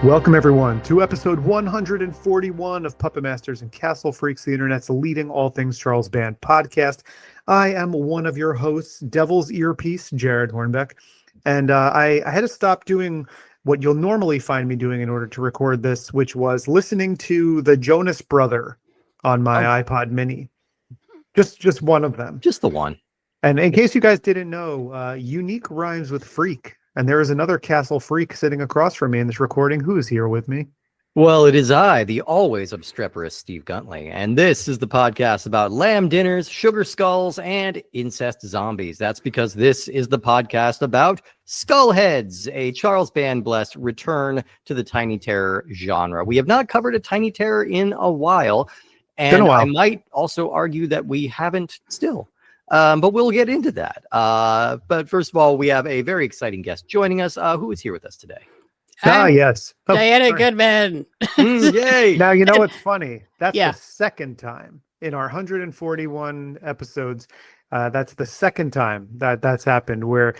Welcome, everyone, to episode 141 of Puppet Masters and Castle Freaks, the internet's leading all things Charles Band podcast. I am one of your hosts, Devil's Earpiece, Jared Hornbeck, and I had to stop doing what you'll normally find me doing in order to record this, which was listening to the Jonas Brother on my iPod Mini. Just one of them. Just the one. And in case you guys didn't know, unique rhymes with freak. And there is another Castle Freak sitting across from me in this recording. Who is here with me? Well, it is I, the always obstreperous Steve Guntley, and this is the podcast about lamb dinners, sugar skulls, and incest zombies. That's because this is the podcast about Skullheads, a Charles Band blessed return to the Tiny Terror genre. We have not covered a Tiny Terror in a while, and I might also argue that we haven't still. But we'll get into that. But first of all, we have a very exciting guest joining us. Who is here with us today? Yes. Diana Goodman. Yay. Now, you know what's funny? That's the second time in our 141 episodes. That's the second time that's happened where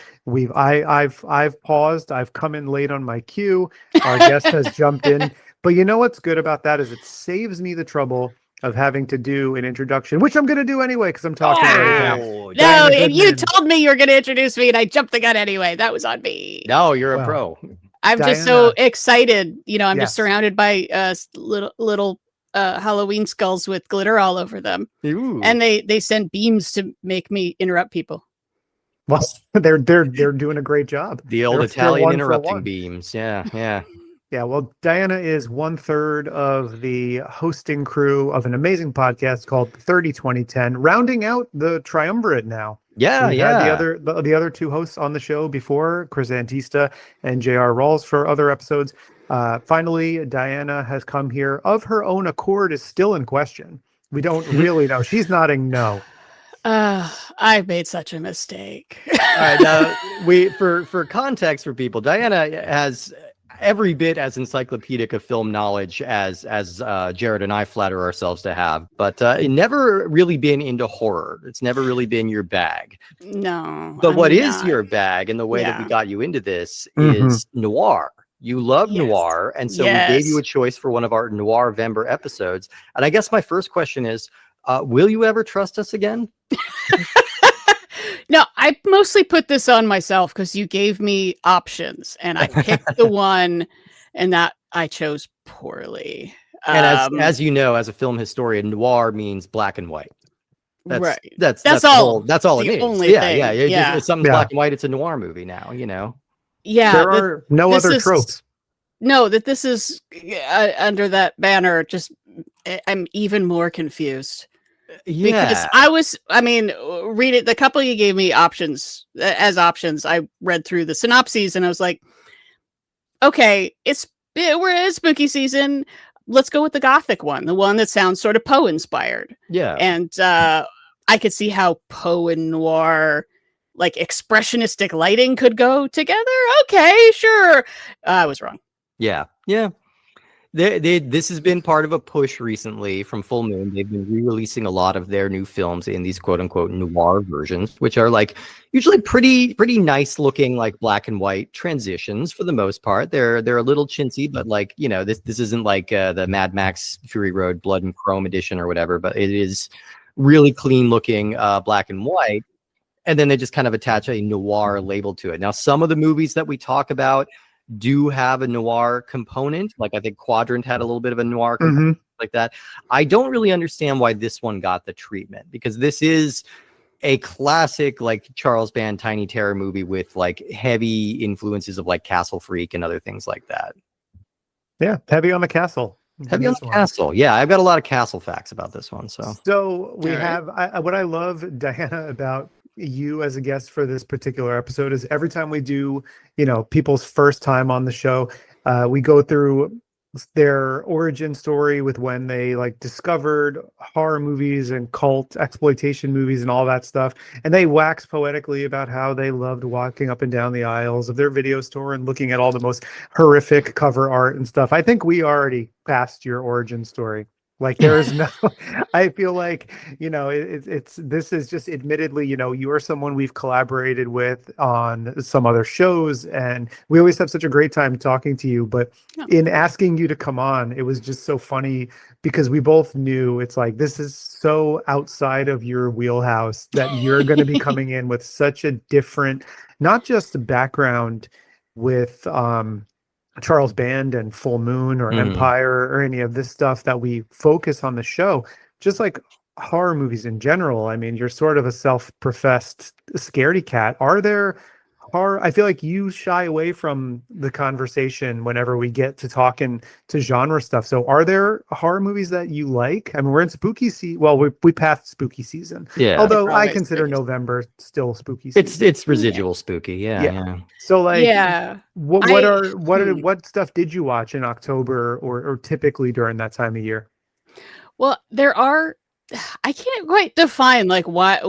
I've paused. I've come in late on my cue. Our guest has jumped in. But you know what's good about that is it saves me the trouble of having to do an introduction, which I'm going to do anyway because I'm talking right now. No, and you told me you were going to introduce me, and I jumped the gun anyway. That was on me. No, you're a pro. I'm just so excited. You know, I'm just surrounded by little Halloween skulls with glitter all over them. Ooh. And they send beams to make me interrupt people. Well, they're doing a great job. The old Italian interrupting beams. Yeah. Yeah, well, Diana is 1/3 of the hosting crew of an amazing podcast called 30-20-10, rounding out the triumvirate now. Yeah. The other two hosts on the show before, Chris Antista and J.R. Rawls for other episodes. Finally, Diana has come here of her own accord, is still in question. We don't really know. She's nodding no. I made such a mistake. All right, now for context for people, Diana has every bit as encyclopedic of film knowledge as Jared and I flatter ourselves to have, but it never really been into horror. It's never really been your bag. No. But what is your bag, and the way that we got you into this is noir. You love noir, and so we gave you a choice for one of our Noir-vember episodes. And I guess my first question is, will you ever trust us again? No, I mostly put this on myself because you gave me options and I picked the one and that I chose poorly. And as you know, as a film historian, noir means black and white. That's right. That's all. That's all it means. Only thing. Yeah. It's something black and white. It's a noir movie now. You know. Yeah. There are no other tropes. No, that this is under that banner. Just I'm even more confused. Yeah. Because read it. The couple you gave me options as options. I read through the synopses and I was like, okay, we're in spooky season. Let's go with the gothic one, the one that sounds sort of Poe inspired. Yeah. And I could see how Poe and noir, like expressionistic lighting, could go together. Okay, sure. I was wrong. Yeah. This has been part of a push recently from Full Moon. They've been re-releasing a lot of their new films in these quote-unquote noir versions, which are like usually pretty nice looking, like black and white transitions for the most part. They're a little chintzy, but like, you know, this isn't like the Mad Max Fury Road Blood and Chrome edition or whatever, but it is really clean looking black and white. And then they just kind of attach a noir label to it. Now, some of the movies that we talk about do have a noir component. Like I think Quadrant had a little bit of a noir component like that. I don't really understand why this one got the treatment, because this is a classic like Charles Band Tiny Terror movie with like heavy influences of like Castle Freak and other things like that. Yeah, heavy on the castle. Heavy on the castle. Yeah, I've got a lot of castle facts about this one. So we have what I love, Diana, about you as a guest for this particular episode is every time we do, you know, people's first time on the show, we go through their origin story with when they like discovered horror movies and cult exploitation movies and all that stuff, and they wax poetically about how they loved walking up and down the aisles of their video store and looking at all the most horrific cover art and stuff. I think we already passed your origin story Like there is no, I feel like, it's this is just admittedly, you are someone we've collaborated with on some other shows, and we always have such a great time talking to you. But Oh. in asking you to come on, it was just so funny because we both knew it's like this is so outside of your wheelhouse that you're going to be coming in with such a different, not just background with Charles Band and Full Moon or Empire or any of this stuff that we focus on the show, just like horror movies in general. I mean, you're sort of a self-professed scaredy cat. Are there horror? I feel like you shy away from the conversation whenever we get to talking to genre stuff. So are there horror movies that you like? I mean, we're in spooky season. Well, we passed spooky season. Yeah. Although I Probably consider spooky. November still spooky season. It's residual spooky. Yeah. So like, Yeah. what stuff did you watch in October or typically during that time of year? Well, there are. I can't quite define like what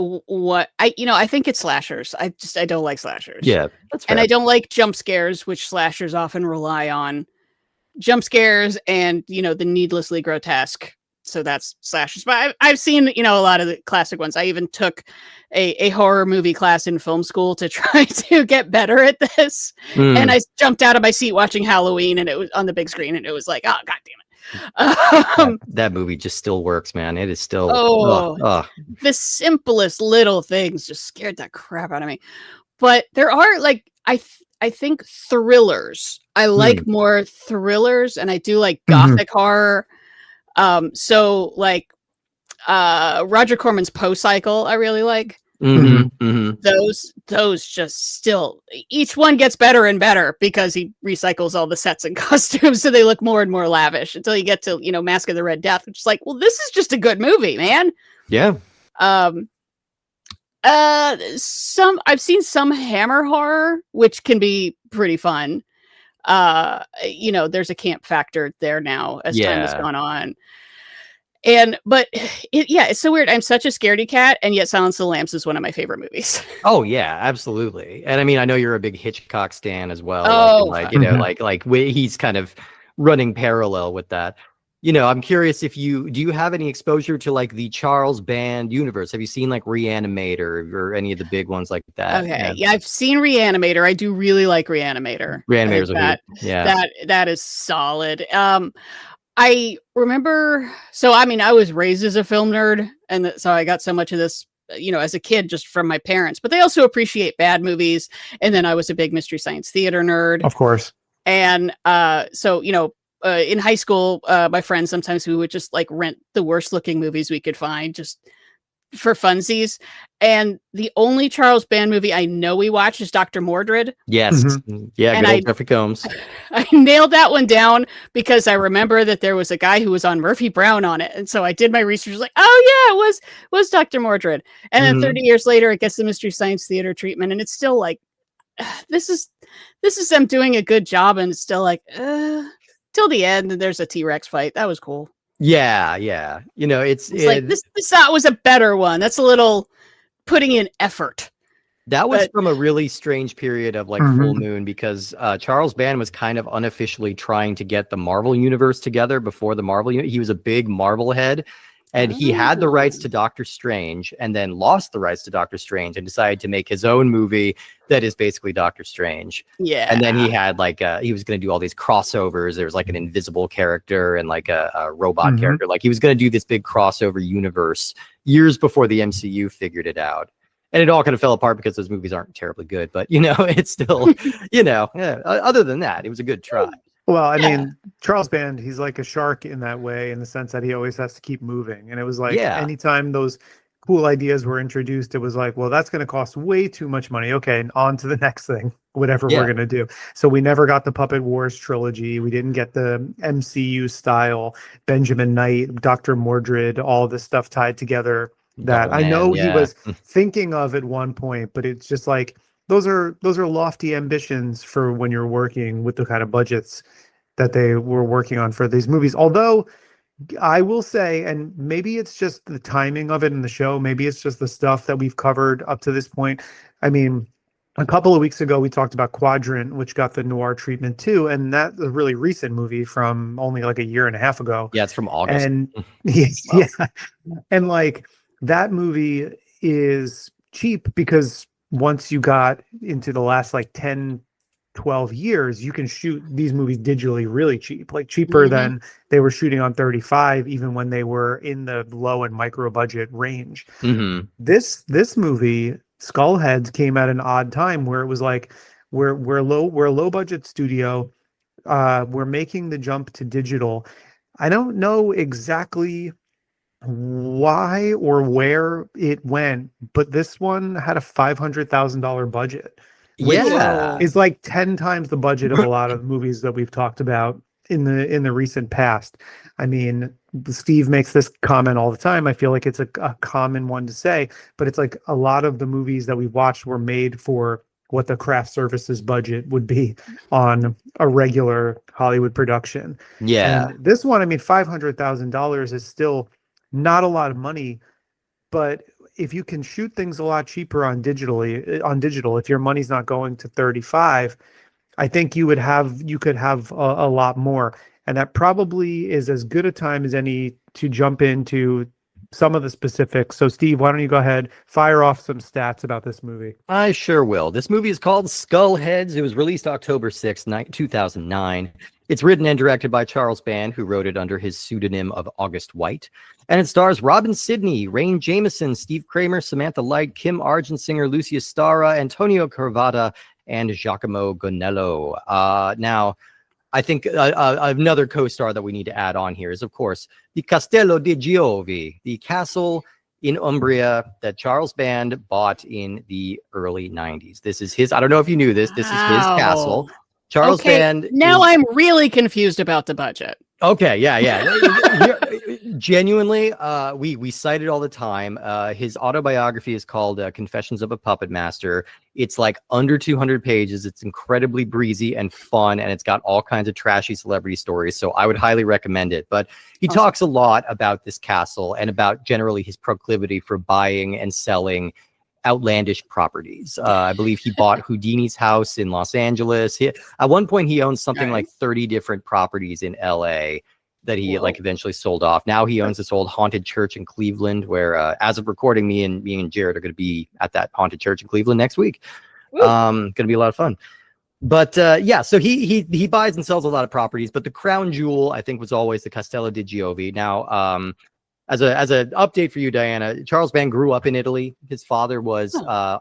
I think it's slashers. I don't like slashers. Yeah, that's fair. And I don't like jump scares, which slashers often rely on. Jump scares and the needlessly grotesque. So that's slashers. But I've seen a lot of the classic ones. I even took a horror movie class in film school to try to get better at this. And I jumped out of my seat watching Halloween, and it was on the big screen, and it was like, oh god damn it. That movie just still works, man. It is still the simplest little things just scared the crap out of me. But there are like I think thrillers. I like more thrillers, and I do like gothic horror. So like Roger Corman's Poe Cycle, I really like. Those just still, each one gets better and better because he recycles all the sets and costumes, so they look more and more lavish until you get to Mask of the Red Death, which is like, well, this is just a good movie, man. Yeah. I've seen some Hammer horror, which can be pretty fun. There's a camp factor there now as time has gone on. But it's so weird. I'm such a scaredy cat, and yet Silence of the Lambs is one of my favorite movies. Oh yeah, absolutely. And I mean, I know you're a big Hitchcock stan as well. Oh, He's kind of running parallel with that. I'm curious do you have any exposure to like the Charles Band universe? Have you seen like Reanimator or any of the big ones like that? Okay, yeah, I've seen Reanimator. I do really like Reanimator. Reanimator's that is solid. I remember, I was raised as a film nerd, and so I got so much of this, as a kid, just from my parents, but they also appreciate bad movies. And then I was a big Mystery Science Theater nerd. Of course. And in high school, my friends, sometimes we would just like rent the worst looking movies we could find just for funsies. And the only Charles Band movie I know we watched is Dr. Mordred. Yes. Yeah, and good old Jeffrey Combs. I nailed that one down because I remember that there was a guy who was on Murphy Brown on it. And so I did my research, like, oh yeah, it was Dr. Mordred. And then 30 years later, it gets the Mystery Science Theater treatment. And it's still like, this is them doing a good job. And it's still like, till the end, and there's a T-Rex fight. That was cool. Yeah. It's like this was a better one. That's a little putting in effort. That was from a really strange period of like Full Moon, because Charles Band was kind of unofficially trying to get the Marvel universe together before the Marvel. He was a big Marvel head, and he had the rights to Doctor Strange, and then lost the rights to Doctor Strange, and decided to make his own movie that is basically Doctor Strange. Yeah, and then he had like he was going to do all these crossovers. There was like an invisible character and like a robot character. Like he was going to do this big crossover universe years before the MCU figured it out. And it all kind of fell apart because those movies aren't terribly good, but it's still, other than that, it was a good try. Well, I mean, Charles Band, he's like a shark in that way, in the sense that he always has to keep moving. And it was like, anytime those cool ideas were introduced, it was like, well, that's going to cost way too much money. Okay, and on to the next thing, whatever we're going to do. So we never got the Puppet Wars trilogy. We didn't get the MCU style Benjamin Knight, Dr. Mordred, all this stuff tied together. That I know he was thinking of at one point, but it's just like those are lofty ambitions for when you're working with the kind of budgets that they were working on for these movies. Although I will say, and maybe it's just the timing of it in the show, maybe it's just the stuff that we've covered up to this point. I mean, a couple of weeks ago, we talked about Quadrant, which got the noir treatment too, and that's a really recent movie from only like a year and a half ago. Yeah, it's from August. And yeah, and like that movie is cheap because once you got into the last like 10, 12 years, you can shoot these movies digitally really cheap, like cheaper than they were shooting on 35, even when they were in the low and micro budget range. This movie, Skullheads, came at an odd time where it was like we're a low budget studio, we're making the jump to digital. I don't know exactly why or where it went, but this one had a $500,000 budget, which Yeah. is like 10 times the budget of a lot of movies that we've talked about in the recent past. I mean, Steve makes this comment all the time. I feel like it's a common one to say, but it's like a lot of the movies that we've watched were made for what the craft services budget would be on a regular Hollywood production. Yeah. And this one, I mean, $500,000 is still not a lot of money, but if you can shoot things a lot cheaper on digital, if your money's not going to 35, I think you could have a lot more. And that probably is as good a time as any to jump into some of the specifics. So Steve, why don't you go ahead, fire off some stats about this movie? I sure will. This movie is called Skullheads. It was released October 6th, 2009. It's written and directed by Charles Band, who wrote it under his pseudonym of August White. And it stars Robin Sidney, Rain Jameson, Steve Kramer, Samantha Light, Kim Argensinger, Lucia Starra, Antonio Carvata, and Giacomo Gonello. Now, I think another co-star that we need to add on here is, of course, the Castello di Giovi, the castle in Umbria that Charles Band bought in the early 90s. This is his, I don't know if you knew this, this is his castle. Charles Band. Now I'm really confused about the budget. Okay, yeah. Genuinely, we cite it all the time. His autobiography is called Confessions of a Puppet Master. It's like under 200 pages. It's incredibly breezy and fun, and it's got all kinds of trashy celebrity stories. So I would highly recommend it. But he talks a lot about this castle and about generally his proclivity for buying and selling outlandish properties. I believe he bought Houdini's house in Los Angeles. At one point, he owned something like 30 different properties in LA that he like eventually sold off. Now he owns this old haunted church in Cleveland, where as of recording, me and Jared are going to be at that haunted church in Cleveland next week. Going to be a lot of fun. But yeah, so he buys and sells a lot of properties, but the crown jewel, I think, was always the Castello di Giovi. Now, as an update for you, Diana, Charles Band grew up in Italy. His father was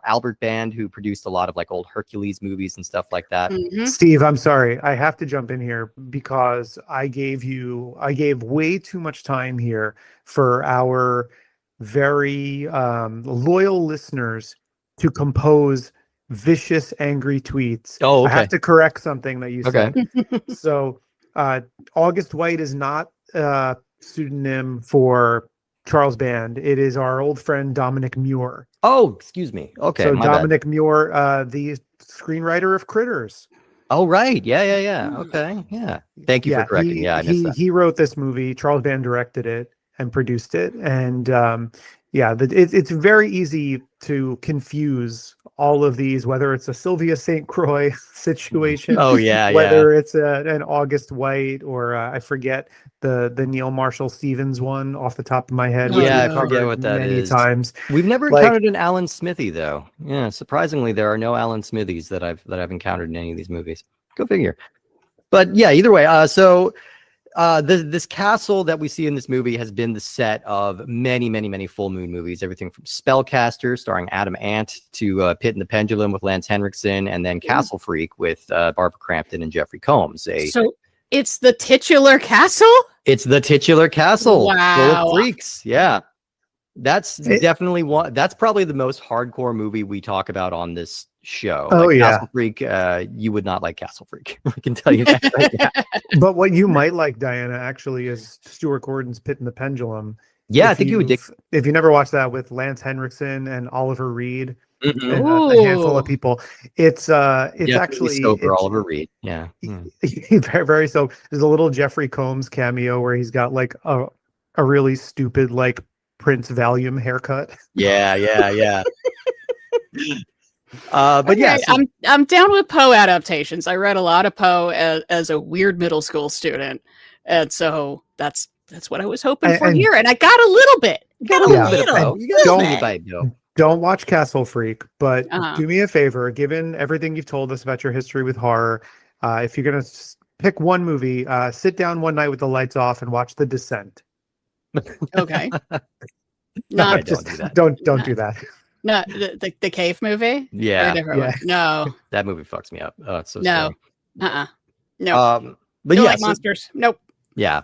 Albert Band, who produced a lot of like old Hercules movies and stuff like that. Steve, I'm sorry, I have to jump in here because I gave way too much time here for our very loyal listeners to compose vicious, angry tweets. Oh, okay. I have to correct something that you said. So August White is not pseudonym for Charles Band. It is our old friend Dominic Muir. Oh, excuse me. Okay. So Dominic Muir, the screenwriter of Critters. Oh, right. Yeah. Okay. Yeah. Thank you for correcting. I missed that. He wrote this movie. Charles Band directed it and produced it. And it's very easy to confuse all of these, whether it's a Sylvia St. Croix situation. Whether it's an August White or I forget the Neil Marshall Stevens one off the top of my head. I forget what that is. Times. We've never encountered an Alan Smithy though. Yeah, surprisingly, there are no Alan Smithies that I've encountered in any of these movies. Go figure. But yeah, either way, this castle that we see in this movie has been the set of many full moon movies, everything from Spellcaster starring Adam Ant to Pit and the Pendulum with Lance Henriksen, and then Castle Freak with Barbara Crampton and Jeffrey Combs. So it's the titular castle? It's the titular castle. Wow. Full of freaks. Yeah. That's definitely one. That's probably the most hardcore movie we talk about on this show. Castle Freak, you would not like Castle Freak. I can tell you that right now. But what you might like, Diana, actually is Stuart Gordon's Pit and the Pendulum. Yeah, I think you would dig. If you never watched that with Lance Henriksen and Oliver Reed and a handful of people, it's actually sober Oliver Reed. Yeah. Very, very so. There's a little Jeffrey Combs cameo where he's got like a really stupid like Prince Valium haircut. Yeah. But yeah, Okay, so- I'm down with Poe adaptations. I read a lot of Poe as a weird middle school student, and so that's what I was hoping for And- here, and I got a little bit. got a Yeah. little bit of Poe. You got a Don't- teeny bite, Poe. don't watch Castle Freak, but Uh-huh. do me a favor, given everything you've told us about your history with horror, if you're going to pick one movie, sit down one night with the lights off and watch The Descent. Okay. No, Not don't do that. Don't do that. not the cave movie. Or a Yeah, different one? No, that movie fucks me up. Oh, it's so no, scary. no. But Don't yeah, like so- monsters. Nope. yeah.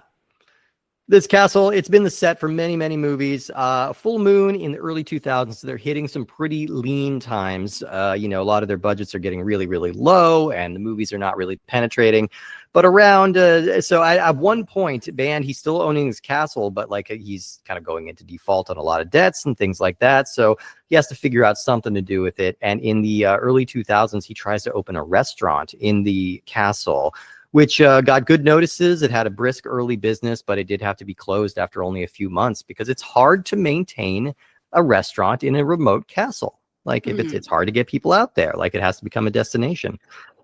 This castle, it's been the set for many, many movies. Full Moon in the early 2000s, so they're hitting some pretty lean times. A lot of their budgets are getting really, really low, and the movies are not really penetrating. But around, so at one point, Band, he's still owning his castle, but like he's kind of going into default on a lot of debts and things like that. So he has to figure out something to do with it. And in the early 2000s, he tries to open a restaurant in the castle, which got good notices. It had a brisk early business, but it did have to be closed after only a few months because it's hard to maintain a restaurant in a remote castle. Like if it's hard to get people out there, like it has to become a destination.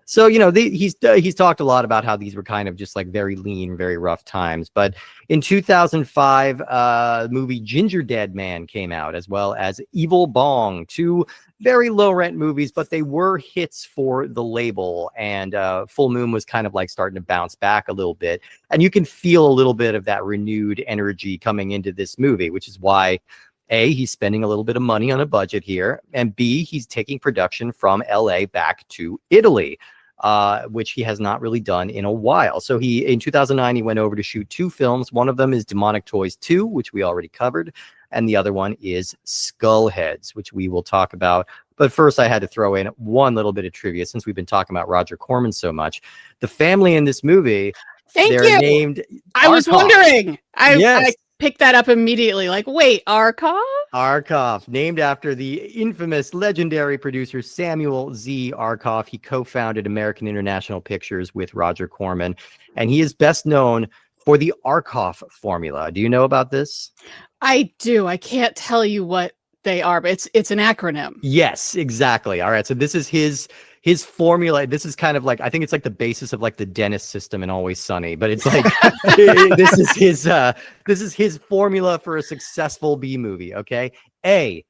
So, he's talked a lot about how these were kind of just like very lean, very rough times. But in 2005, the movie Ginger Dead Man came out, as well as Evil Bong, two very low rent movies, but they were hits for the label. And Full Moon was kind of like starting to bounce back a little bit. And you can feel a little bit of that renewed energy coming into this movie, which is why A, he's spending a little bit of money on a budget here, and B, he's taking production from LA back to Italy, which he has not really done in a while. So in 2009, he went over to shoot two films. One of them is Demonic Toys 2, which we already covered, and the other one is Skullheads, which we will talk about. But first, I had to throw in one little bit of trivia, since we've been talking about Roger Corman so much. The family in this movie, Thank they're you. named I was Arkoff. wondering. Yes. I picked that up immediately. Like, wait, Arkoff? Arkoff, named after the infamous, legendary producer Samuel Z. Arkoff. He co-founded American International Pictures with Roger Corman, and he is best known for the Arkoff formula. Do you know about this? I do. I can't tell you what they are, but it's an acronym. Yes, exactly. All right, so this is his formula. This is kind of like, I think it's like the basis of like the dentist system in Always Sunny, but it's like this is his formula for a successful B movie. Okay, A,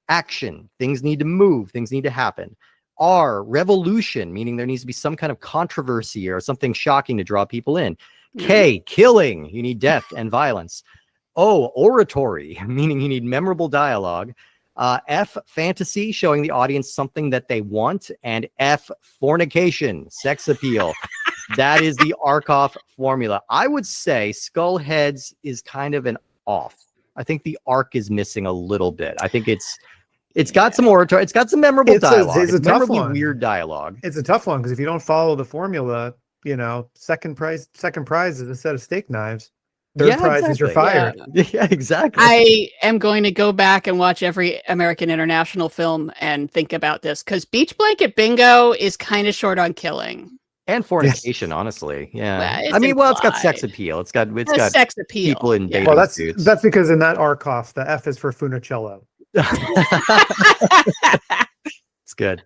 action. Things need to move. Things need to happen. R, revolution, meaning there needs to be some kind of controversy or something shocking to draw people in. K, killing. You need death and violence. O, oratory, meaning you need memorable dialogue. F, fantasy, showing the audience something that they want. And F, fornication, sex appeal. That is the Arkoff formula. I would say Skullheads is kind of an off. I think the arc is missing a little bit. I think it's got some oratory. It's got some memorable dialogue. It's a tough memorably one. weird dialogue. It's a tough one because if you don't follow the formula, second prize is a set of steak knives. Third prize is you're fired. Yeah, exactly. I am going to go back and watch every American International film and think about this, because Beach Blanket Bingo is kind of short on killing. And fornication, honestly. Yeah. Well, it's got sex implied. appeal. It's got Sex appeal. people in bathing Well, suits. that's because in that Arkoff, the F is for Funicello. It's good.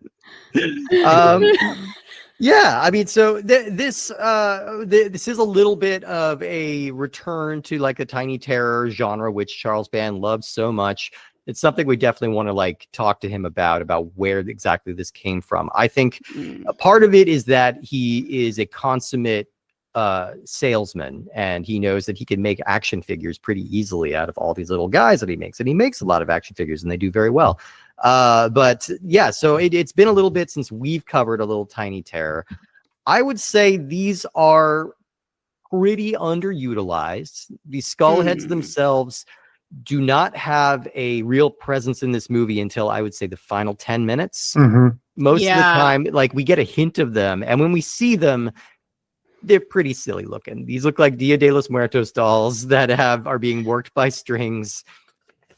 Yeah, I mean, so this is a little bit of a return to like the tiny terror genre, which Charles Band loves so much. It's something we definitely want to like talk to him about where exactly this came from. I think a part of it is that he is a consummate salesman, and he knows that he can make action figures pretty easily out of all these little guys that he makes, and he makes a lot of action figures, and they do very well. But yeah, so it's been a little bit since we've covered a little tiny terror. I would say these are pretty underutilized. The Skullheads themselves do not have a real presence in this movie until I would say the final 10 minutes. Most of the time, like we get a hint of them, and when we see them, they're pretty silly looking. These look like Dia de los Muertos dolls that are being worked by strings.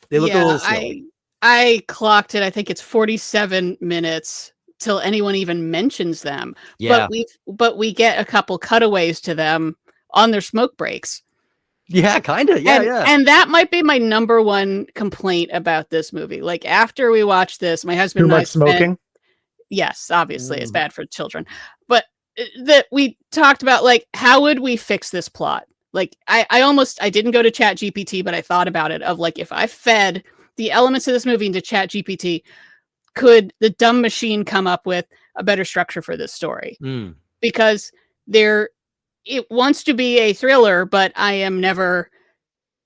They look a little silly. I clocked it. I think it's 47 minutes till anyone even mentions them. Yeah. But we get a couple cutaways to them on their smoke breaks. Yeah, kind of. Yeah. And that might be my number one complaint about this movie. Like after we watched this, my husband Too and I much smoking. yes, obviously it's bad for children, but that we talked about, like, how would we fix this plot? Like, I didn't go to Chat GPT, but I thought about it, of like, if I fed the elements of this movie into Chat GPT, could the dumb machine come up with a better structure for this story? Because it wants to be a thriller, but I am never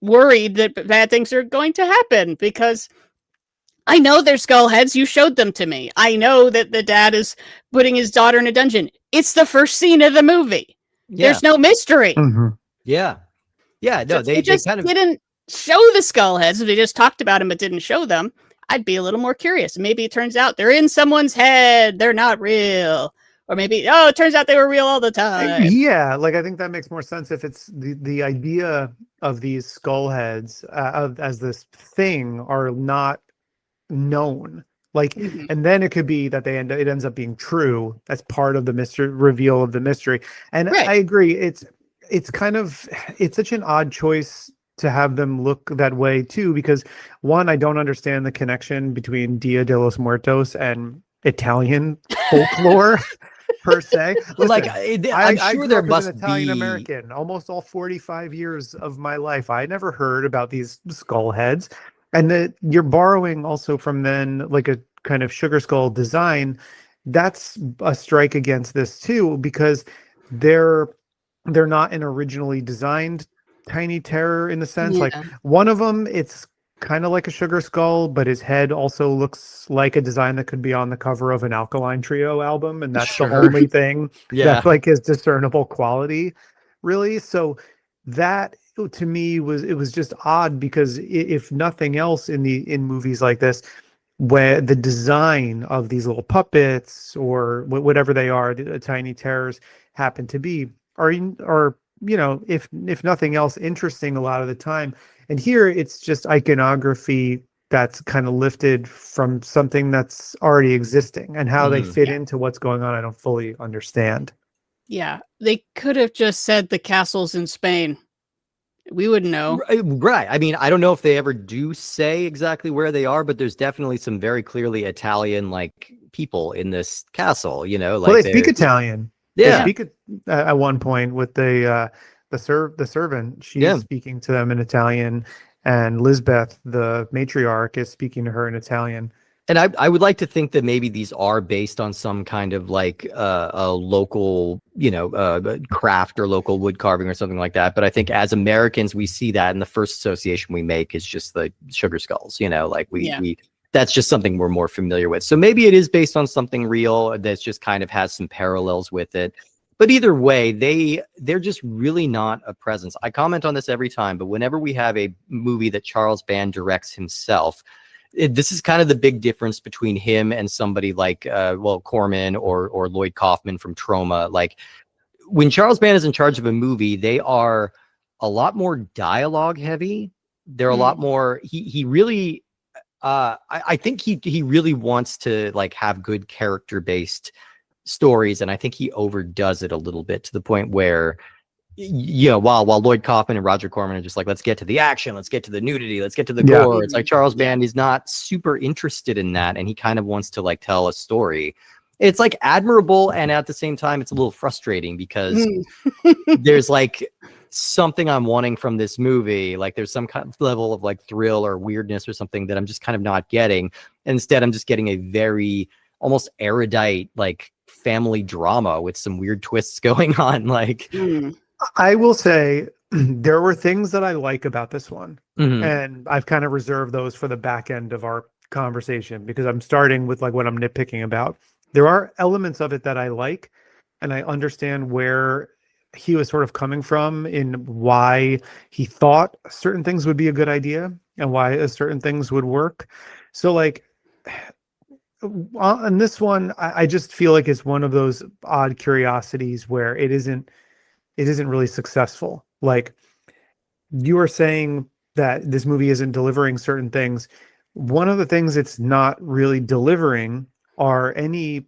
worried that bad things are going to happen, because I know they're skull heads. You showed them to me. I know that the dad is putting his daughter in a dungeon. It's the first scene of the movie. Yeah. There's no mystery. Yeah. Yeah. No, they just kind of didn't show the skull heads. If they just talked about them but didn't show them, I'd be a little more curious. Maybe it turns out they're in someone's head. They're not real. Or maybe, oh, it turns out they were real all the time. Yeah, like I think that makes more sense if it's the idea of these skull heads as this thing are not known. Like, and then it could be that it ends up being true as part of the mystery reveal of the mystery. And I agree, it's such an odd choice to have them look that way too, because one, I don't understand the connection between Dia de los Muertos and Italian folklore. Per se. Listen, like I'm sure there must be Italian American almost all 45 years of my life. I never heard about these skull heads, and that you're borrowing also from then like a kind of sugar skull design. That's a strike against this too, because they're not an originally designed tiny terror in the sense like one of them, it's kind of like a sugar skull, but his head also looks like a design that could be on the cover of an Alkaline Trio album, and that's the only thing that's like his discernible quality, really. So that to me was just odd, because if nothing else in movies like this, where the design of these little puppets or whatever they are, the tiny terrors happen to be, are if nothing else, interesting a lot of the time. And here it's just iconography that's kind of lifted from something that's already existing, and how they fit into what's going on, I don't fully understand. Yeah, they could have just said the castle's in Spain. We wouldn't know. Right. I mean, I don't know if they ever do say exactly where they are, but there's definitely some very clearly Italian like people in this castle, like well, they speak Italian. Yeah. They speak at one point with the servant. She's speaking to them in Italian, and Lisbeth, the matriarch, is speaking to her in Italian. And I would like to think that maybe these are based on some kind of like a local, craft or local wood carving or something like that. But I think as Americans, we see that, and the first association we make is just the sugar skulls. Like we that's just something we're more familiar with. So maybe it is based on something real that's just kind of has some parallels with it. But either way, they're just really not a presence. I comment on this every time, but whenever we have a movie that Charles Band directs himself, this is kind of the big difference between him and somebody like, Corman or Lloyd Kaufman from Troma. Like, when Charles Band is in charge of a movie, they are a lot more dialogue heavy. They're a lot more. He really, I think he really wants to like have good character based stories, and I think he overdoes it a little bit to the point where while Lloyd Kaufman and Roger Corman are just like, let's get to the action, let's get to the nudity, let's get to the gore, it's like Charles Band is not super interested in that, and he kind of wants to like tell a story. It's like admirable, and at the same time it's a little frustrating, because there's like something I'm wanting from this movie, like there's some kind of level of like thrill or weirdness or something that I'm just kind of not getting. Instead, I'm just getting a very almost erudite like family drama with some weird twists going on. Like, I will say there were things that I like about this one, and I've kind of reserved those for the back end of our conversation, because I'm starting with like what I'm nitpicking about. There are elements of it that I like, and I understand where he was sort of coming from in why he thought certain things would be a good idea and why certain things would work. So like on this one, I just feel like it's one of those odd curiosities where it isn't really successful. Like, you are saying that this movie isn't delivering certain things. One of the things it's not really delivering are any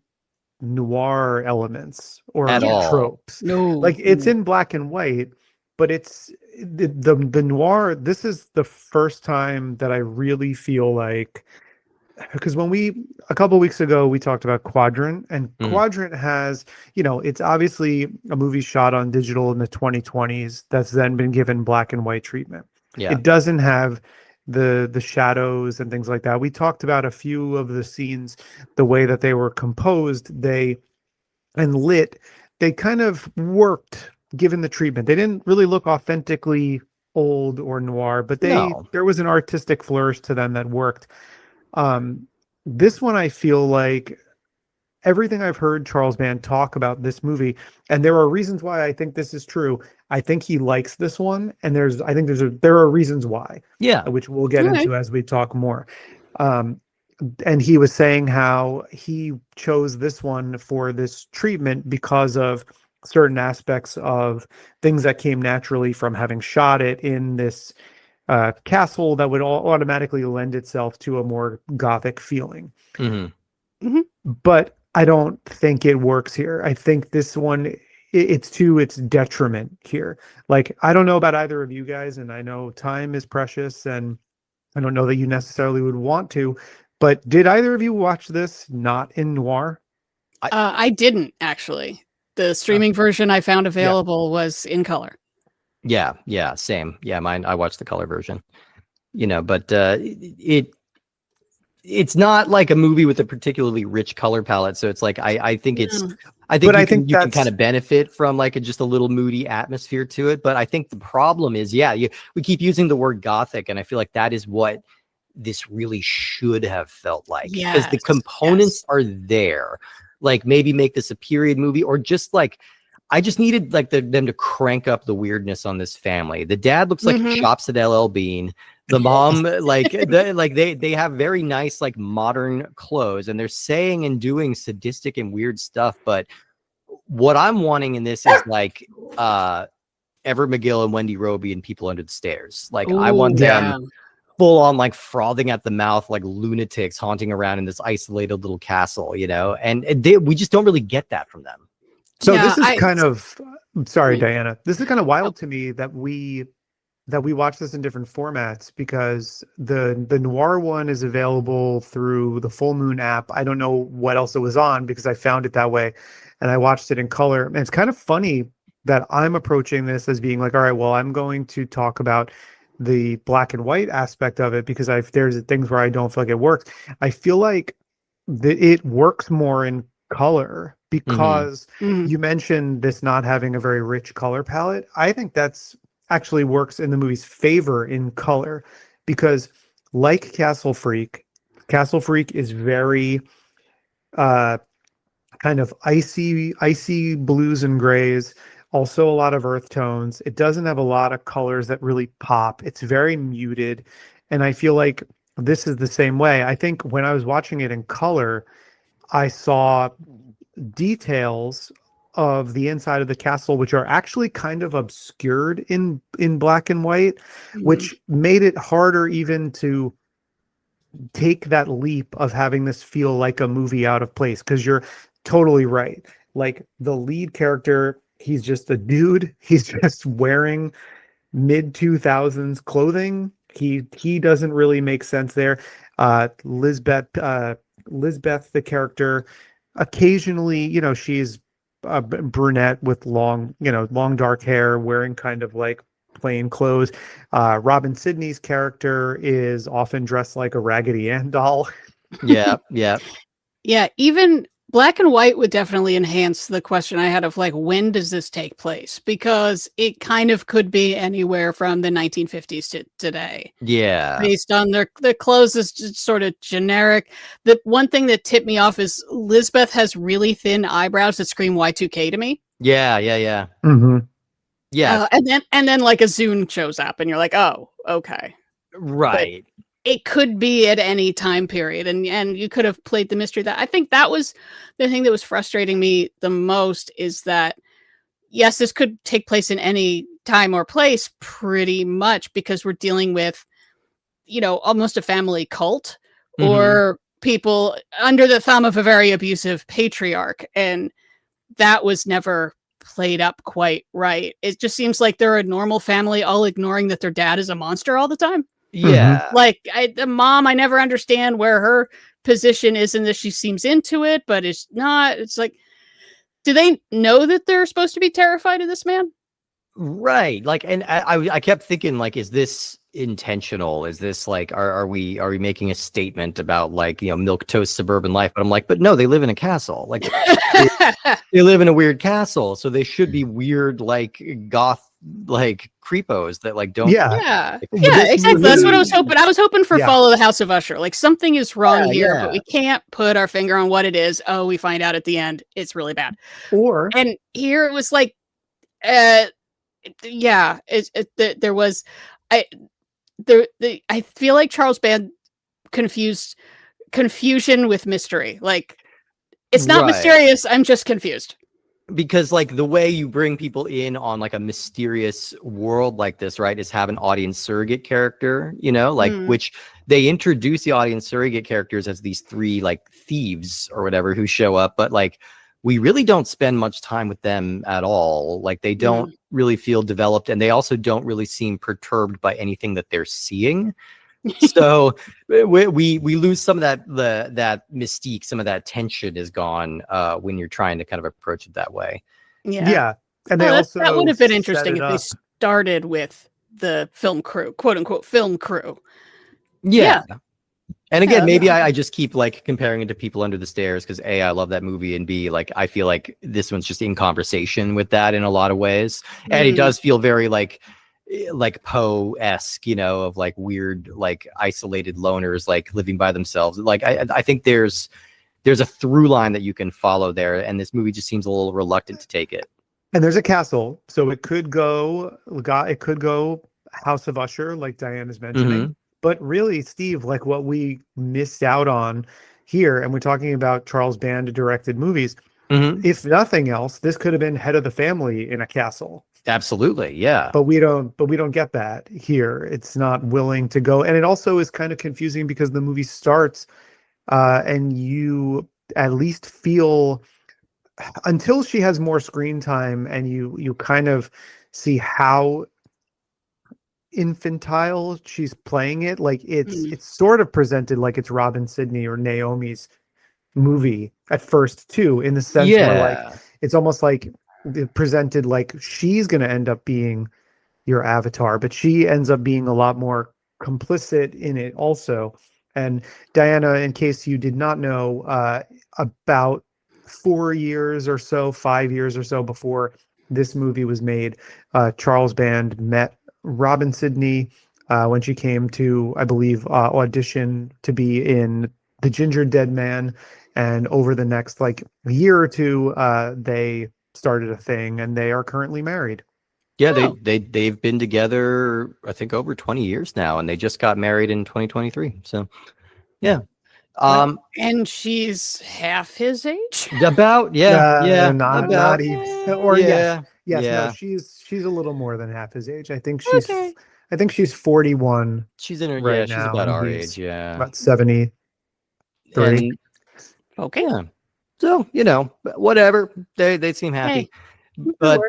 noir elements or tropes. No, like it's in black and white, but it's the noir. This is the first time that I really feel like because a couple weeks ago we talked about Quadrant, and Quadrant has, it's obviously a movie shot on digital in the 2020s that's then been given black and white treatment. Yeah. It doesn't have the shadows and things like that. We talked about a few of the scenes, the way that they were composed, and lit, they kind of worked given the treatment. They didn't really look authentically old or noir, but there was an artistic flourish to them that worked. This one, I feel like everything I've heard Charles Band talk about this movie, and there are reasons why I think this is true. I think he likes this one, and there are reasons why. Yeah, which we'll get into as we talk more. And he was saying how he chose this one for this treatment because of certain aspects of things that came naturally from having shot it in this castle that would automatically lend itself to a more gothic feeling. But I don't think it works here. I think this one, it's to its detriment here. Like, I don't know about either of you guys, and I know time is precious, and I don't know that you necessarily would want to, but did either of you watch this not in noir? I didn't, actually. The streaming version I found available was in color. Yeah, same. Yeah, mine. I watched the color version. But it's not like a movie with a particularly rich color palette. So it's like I think you can kind of benefit from like just a little moody atmosphere to it. But I think the problem is, we keep using the word gothic, and I feel like that is what this really should have felt like, because the components are there. Like, maybe make this a period movie, or just like, I just needed like them to crank up the weirdness on this family. The dad looks like he shops at LL Bean. The mom, they have very nice, like, modern clothes, and they're saying and doing sadistic and weird stuff. But what I'm wanting in this is like Everett McGill and Wendy Roby and People Under the Stairs. Like, I want them full on, like, frothing at the mouth like lunatics haunting around in this isolated little castle, and we just don't really get that from them. So this is kind of, sorry, Diana, this is kind of wild to me that we watch this in different formats, because the noir one is available through the Full Moon app. I don't know what else it was on, because I found it that way, and I watched it in color. And it's kind of funny that I'm approaching this as being like, all right, well, I'm going to talk about the black and white aspect of it, because there's things where I don't feel like it works. I feel like it works more in color, because you mentioned this not having a very rich color palette. I think that's actually works in the movie's favor in color, because like Castle Freak is very kind of icy blues and grays, also a lot of earth tones. It doesn't have a lot of colors that really pop. It's very muted, and I feel like this is the same way. I think when I was watching it in color, I saw details of the inside of the castle which are actually kind of obscured in black and white, which made it harder even to take that leap of having this feel like a movie out of place. Because you're totally right, like, the lead character, he's just a dude. He's just wearing mid 2000s clothing. He doesn't really make sense there. Lisbeth, the character, occasionally, she's a brunette with long dark hair, wearing kind of like plain clothes. Robin Sidney's character is often dressed like a Raggedy Ann doll. Yeah. Even black and white would definitely enhance the question I had of, like, when does this take place? Because it kind of could be anywhere from the 1950s to today. Yeah. Based on their clothes is just sort of generic. The one thing that tipped me off is Lisbeth has really thin eyebrows that scream Y2K to me. Yeah. Yeah. And then like a Zune shows up and you're like, oh, okay. Right. But it could be at any time period, and you could have played the mystery. That I think that was the thing that was frustrating me the most, is that yes, this could take place in any time or place pretty much, because we're dealing with, almost a family cult or people under the thumb of a very abusive patriarch, and that was never played up quite right. It just seems like they're a normal family, all ignoring that their dad is a monster all the time. Yeah. Like the mom, I never understand where her position is in this. She seems into it, but it's not. It's like, do they know that they're supposed to be terrified of this man? Right. Like, and I kept thinking, like, is this intentional? Is this like, are we making a statement about, like, milquetoast suburban life? But I'm like, but no, they live in a castle. Like, they live in a weird castle, so they should be weird, like, goth, like, creepos that, like, don't. Yeah, like, exactly. That's what I was hoping. I was hoping for Yeah. Follow the House of Usher. Like, something is wrong here, but yeah. we can't put our finger on what it is. Oh, we find out at the end. It's really bad. Or And here it was like, yeah, there was, I feel like Charles Band confused confusion with mystery. Like, it's not Right. mysterious. I'm just confused. Because, like, the way you bring people in on, like, a mysterious world like this, right, is have an audience surrogate character, like, which they introduce the audience surrogate characters as these 3, like, thieves or whatever who show up, but, like, we really don't spend much time with them at all. Like, they don't really feel developed, and they also don't really seem perturbed by anything that they're seeing. So we lose some of that mystique, some of that tension is gone when you're trying to kind of approach it that way. yeah, and they also that would have been interesting set if it they up. started with the film crew, quote unquote film crew. Yeah. And again, Yeah, maybe I just keep, like, comparing it to People Under the Stairs because A, I love that movie, and B, like, I feel like this one's just in conversation with that in a lot of ways. And it does feel very like Poe-esque, of, like, weird, like, isolated loners, like, living by themselves. Like, I think there's a through line that you can follow there, and this movie just seems a little reluctant to take it. And there's a castle, so it could go House of Usher, like Diana's mentioning. But really, Steve, like, what we missed out on here, and we're talking about Charles Band directed movies. If nothing else, this could have been Head of the Family in a castle. Absolutely, yeah. But we don't get that here. It's not willing to go, and it also is kind of confusing because the movie starts, and you at least feel until she has more screen time, and you kind of see how infantile she's playing it. Like, it's sort of presented like it's Robin Sidney or Naomi's movie at first too, in the sense where, like, it's almost like presented like she's going to end up being your avatar, but she ends up being a lot more complicit in it also. And Diana, in case you did not know, about 4 years or so, 5 years or so before this movie was made, Charles Band met Robin Sidney when she came to, I believe, audition to be in The Ginger Dead Man. And over the next, like, year or two, they started a thing, and they are currently married. Yeah, they've been together, I think, over 20 years now, and they just got married in 2023. So, yeah. And she's half his age. About Not even, or yeah, no, she's a little more than half his age. I think she's 41. She's in her right she's now, about and our he's age, yeah. about 73. And, Okay. yeah. So, whatever. They seem happy. But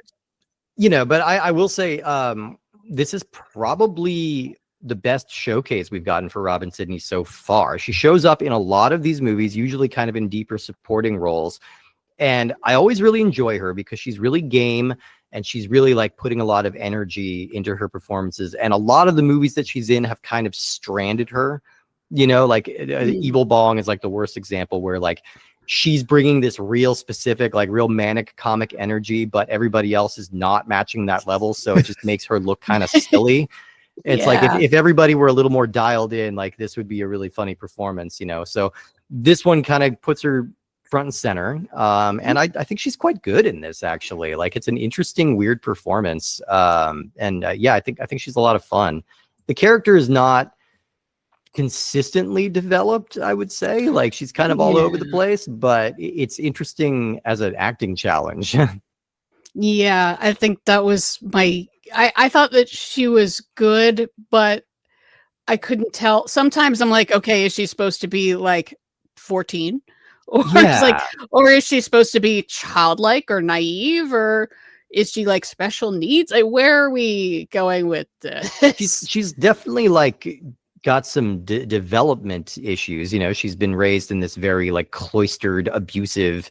but I will say this is probably the best showcase we've gotten for Robin Sidney so far. She shows up in a lot of these movies, usually kind of in deeper supporting roles. And I always really enjoy her because she's really game, and she's really, like, putting a lot of energy into her performances. And a lot of the movies that she's in have kind of stranded her, like Evil Bong is, like, the worst example, where, like, she's bringing this real specific, like, real manic comic energy, but everybody else is not matching that level. So it just makes her look kind of silly. It's like, if everybody were a little more dialed in, like, this would be a really funny performance, So this one kind of puts her front and center. And I think she's quite good in this, actually. Like, it's an interesting, weird performance. Yeah, I think she's a lot of fun. The character is not consistently developed, I would say. Like, she's kind of all over the place, but it's interesting as an acting challenge. Yeah, I think that was I thought that she was good, but I couldn't tell. Sometimes I'm like, okay, is she supposed to be, like, 14? Or it's like, or is she supposed to be childlike or naive? Or, Is she like special needs? Like, where are we going with this? She's definitely like got some development issues. You know, she's been raised in this very like cloistered, abusive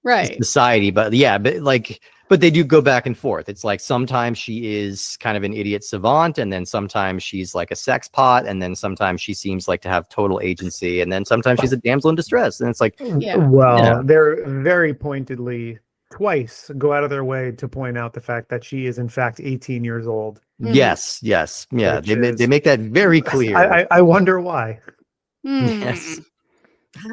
Right. society. But yeah, but they do go back and forth. It's like sometimes she is kind of an idiot savant, and then sometimes she's like a sex pot, and then sometimes she seems like to have total agency, and then sometimes she's a damsel in distress. And it's like, Yeah. Well, Yeah. they're very pointedly twice go out of their way to point out the fact that she is in fact 18 years old. Mhm. yes, yeah, Which they make that very clear. I wonder why. Yes.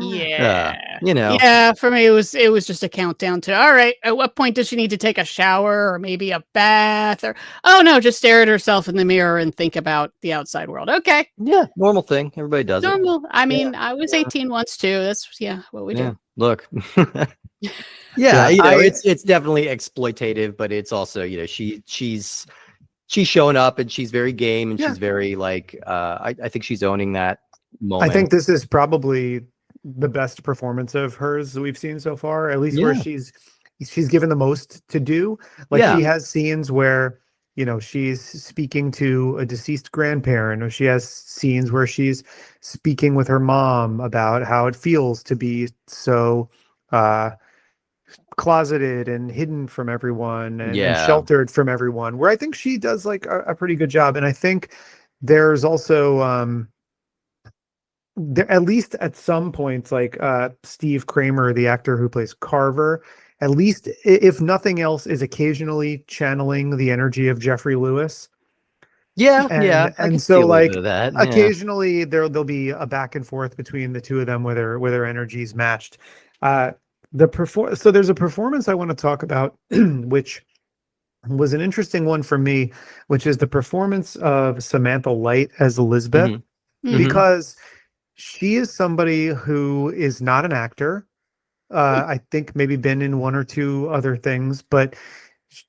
Yeah. You know. Yeah, for me it was just a countdown to, all right, at what point does she need to take a shower or maybe a bath, or oh no, just stare at herself in the mirror and think about the outside world. Okay. Yeah, normal thing. Everybody does it. Normal. I mean, I was 18 once too. That's what we Yeah. do. Look. Yeah, you know, I- it's definitely exploitative, but it's also, you know, she's showing up and she's very game and Yeah. she's very like I think she's owning that moment. I think this is probably the best performance of hers we've seen so far, at least where Yeah. she's given the most to do. Like Yeah. she has scenes where, you know, she's speaking to a deceased grandparent, or she has scenes where she's speaking with her mom about how it feels to be so closeted and hidden from everyone and Yeah. sheltered from everyone, where I think she does like a pretty good job. And I think there's also there, at least at some points, like Steve Kramer, the actor who plays Carver, at least if nothing else, is occasionally channeling the energy of Jeffrey Lewis. Yeah, And yeah. I and can so see a little like bit of that. Yeah. occasionally there'll be a back and forth between the two of them where their energies matched. So there's a performance I want to talk about, which was an interesting one for me, which is the performance of Samantha Light as Elizabeth, Mhm. Mhm. because she is somebody who is not an actor. I think maybe been in one or two other things, but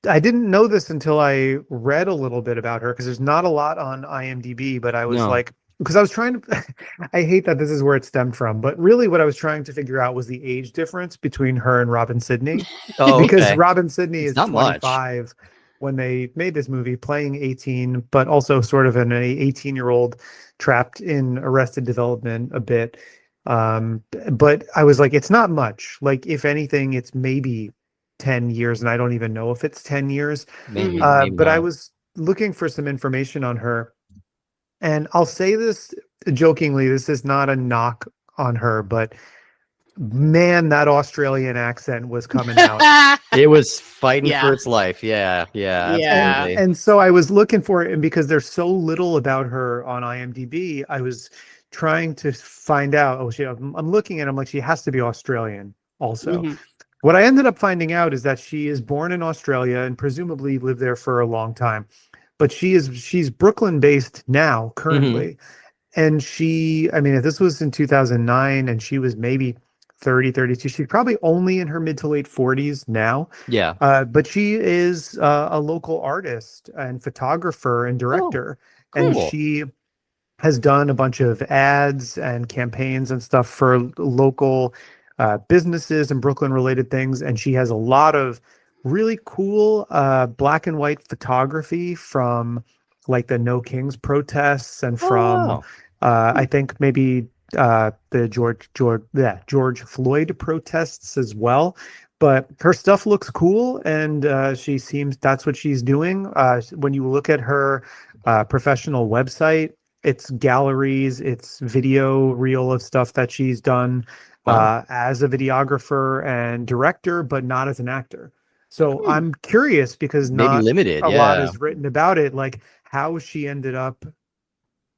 I didn't know this until I read a little bit about her, because there's not a lot on IMDb, but I was No. like, because I was trying to, I hate that this is where it stemmed from, but really what I was trying to figure out was the age difference between her and Robin Sidney, Oh, because okay. Robin Sidney It's is not much. 25 when they made this movie, playing 18, but also sort of an 18-year-old trapped in Arrested Development a bit. But I was like, it's not much. Like, if anything, it's maybe 10 years, and I don't even know if it's 10 years. Maybe, Mhm. maybe But I not. was looking for some information on her, and I'll say this jokingly, this is not a knock on her, but man, that Australian accent was coming out. It was fighting Yeah. for its life. Yeah, Yeah. absolutely. And so I was looking for it, and because there's so little about her on IMDb, I was trying to find out. I'm looking at, I'm like, she has to be Australian also. Mhm. What I ended up finding out is that she is born in Australia and presumably lived there for a long time. But she's Brooklyn based now, currently. And I mean, if this was in 2009 and she was maybe 30, 32, she's probably only in her mid to late 40s now. Yeah. But she is a local artist and photographer and director. And cool. she has done a bunch of ads and campaigns and stuff for local businesses and Brooklyn related things. And she has a lot of really cool black and white photography from like the No Kings protests and from wow. I think maybe the George Floyd protests as well. But her stuff looks cool, and she seems that's what she's doing. When you look at her professional website, it's galleries, it's video reel of stuff that she's done Wow. as a videographer and director, but not as an actor. So I'm curious, because Maybe not limited. a lot Yeah. is written about it, like how she ended up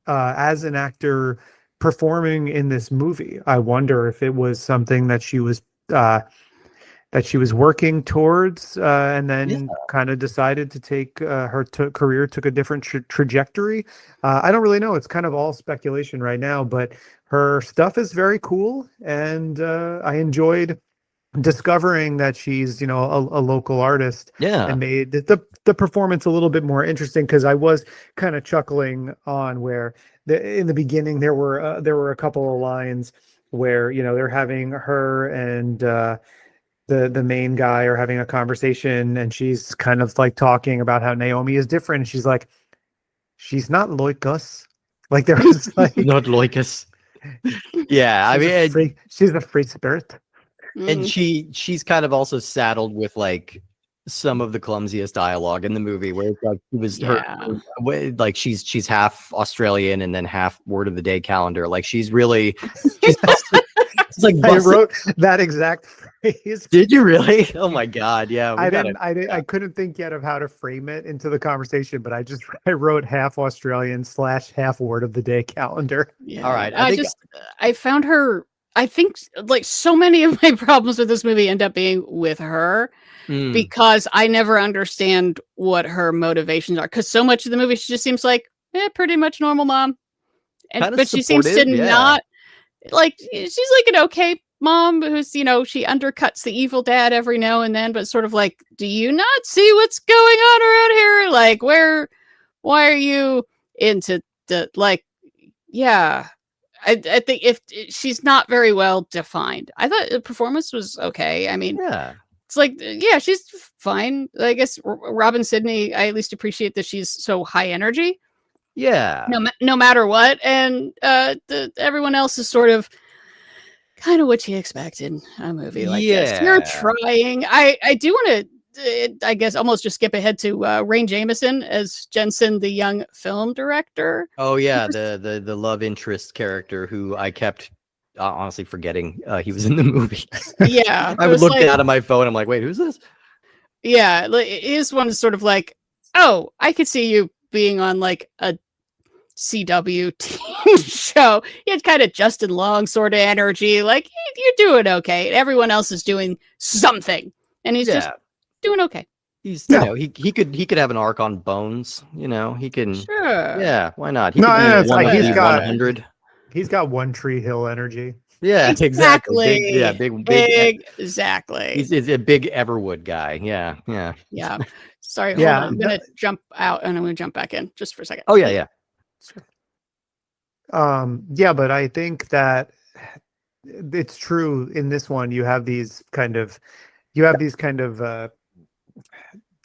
as an actor performing in this movie. I wonder if it was something that she was working towards, and then kind of decided to take her career took a different trajectory. I don't really know. It's kind of all speculation right now, but her stuff is very cool, and I enjoyed discovering that she's, a local artist, Yeah. and made the performance a little bit more interesting, because I was kind of chuckling on where in the beginning there were a couple of lines where they're having her and the main guy are having a conversation, and she's kind of like talking about how Naomi is different. And she's like, she's not like us. Like there was like Not like us. Yeah, I mean, she's a free spirit. and Mm. she's kind of also saddled with like some of the clumsiest dialogue in the movie, where it's like she was Yeah. like she's half Australian and then half word of the day calendar. Like she's really she's it's like I wrote that exact phrase. Did you really? Oh my god, yeah. I couldn't think yet of how to frame it into the conversation, but I wrote half Australian / half word of the day calendar. Yeah. All right, I found her. I think like so many of my problems with this movie end up being with her because I never understand what her motivations are. Because so much of the movie, she just seems like pretty much normal mom, but she seems to not like she's like an okay mom who's she undercuts the evil dad every now and then, but sort of like, do you not see what's going on around here? Like why are you into the like yeah. I think if she's not very well defined. I thought the performance was okay. I mean, yeah. it's like, yeah, she's fine. I guess Robin Sidney, I at least appreciate that she's so high energy. Yeah. No matter what. And everyone else is sort of kind of what you expect in a movie like this. You're trying. I do want to I guess almost just skip ahead to Rain Jameson as Jensen, the young film director. Oh yeah, the love interest character who I kept honestly forgetting he was in the movie. Yeah, I would look down at my phone. I'm like, wait, who's this? Yeah, his one is sort of like, oh, I could see you being on like a CW teen show. He had kind of Justin Long sort of energy. Like you're doing okay. Everyone else is doing something, and he's just doing okay. He's he could have an arc on Bones. He can. Sure. Yeah, why not? He's got 100. He's got One Tree Hill energy. Yeah, exactly. Big. Exactly. He's a big Everwood guy. Yeah. Sorry. Hold on. I'm gonna jump out and I'm gonna jump back in just for a second. Oh yeah. Yeah, but I think that it's true in this one. You have these kind of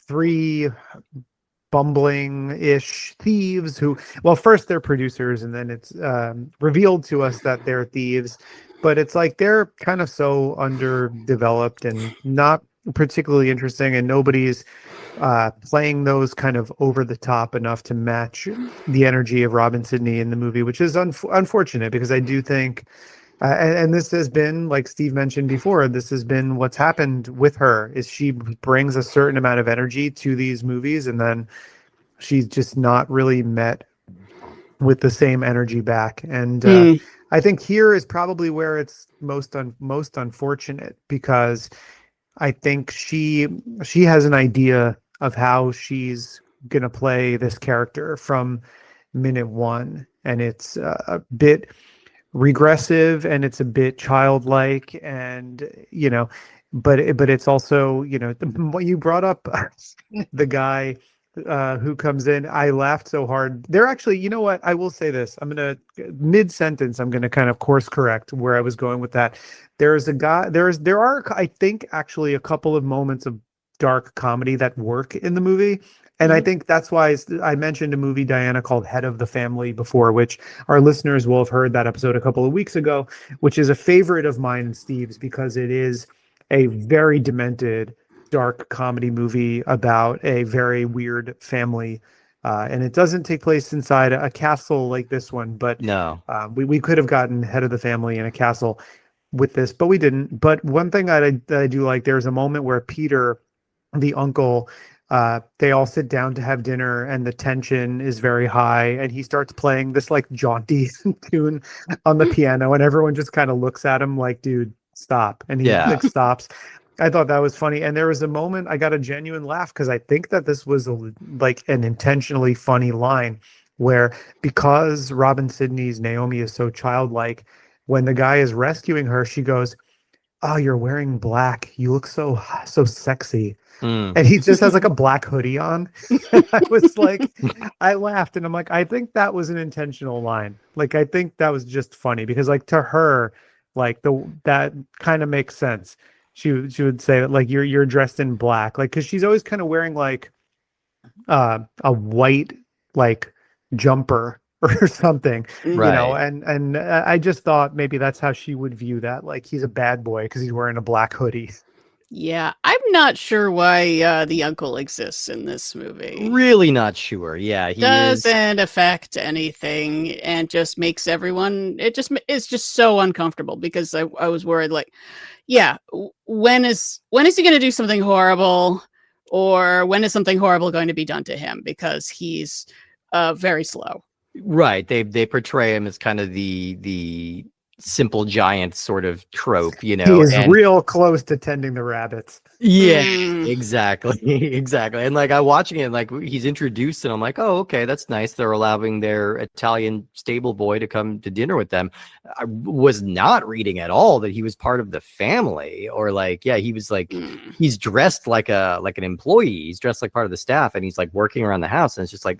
three bumbling-ish thieves who, well, first they're producers and then it's revealed to us that they're thieves, but it's like they're kind of so underdeveloped and not particularly interesting, and nobody's playing those kind of over the top enough to match the energy of Robin Sidney in the movie, which is unfortunate because I do think and this has been, like Steve mentioned before, this has been what's happened with her, is she brings a certain amount of energy to these movies, and then she's just not really met with the same energy back. And I think here is probably where it's most unfortunate, because I think she has an idea of how she's gonna play this character from minute one, and it's a bit regressive and it's a bit childlike, and but it's also what you brought up, the guy who comes in. I laughed so hard. They're actually, you know what, I will say this, I'm gonna mid-sentence, I'm gonna kind of course correct where I was going with that. There are, I think, actually a couple of moments of dark comedy that work in the movie. And I think that's why I mentioned a movie, Diana, called Head of the Family before, which our listeners will have heard that episode a couple of weeks ago, which is a favorite of mine and Steve's because it is a very demented, dark comedy movie about a very weird family. And it doesn't take place inside a castle like this one, but no, we could have gotten Head of the Family in a castle with this, but we didn't. But one thing that I do like, there's a moment where Peter, the uncle, they all sit down to have dinner and the tension is very high, and he starts playing this like jaunty tune on the piano, and everyone just kind of looks at him like, dude, stop. And he like stops. I thought that was funny. And there was a moment I got a genuine laugh because I think that this was like an intentionally funny line where, because Robin Sidney's Naomi is so childlike, when the guy is rescuing her, she goes, "Oh, you're wearing black. You look so sexy." And he just has like a black hoodie on. I was like, I laughed, and I'm like, I think that was an intentional line. Like, I think that was just funny because, like, to her, like that kind of makes sense. she would say that like you're dressed in black, like because she's always kind of wearing like a white like jumper or something, you know, Right. and I just thought maybe that's how she would view that, like he's a bad boy because he's wearing a black hoodie. Yeah, I'm not sure why the uncle exists in this movie. Really not sure. Yeah, he is. Doesn't affect anything and just makes everyone. It's just so uncomfortable because I was worried like, yeah, when is he going to do something horrible, or when is something horrible going to be done to him because he's very slow. Right. They portray him as kind of the simple giant sort of trope, you He know. is And real close to tending the rabbits. yeah, Mm. exactly. Exactly. And like I watching it, like he's introduced and I'm like, oh, okay, that's nice. They're allowing their Italian stable boy to come to dinner with them. I was not reading at all that he was part of the family, or like, yeah, he was like Mm. he's dressed like an employee. He's dressed like part of the staff, and he's like working around the house. And it's just like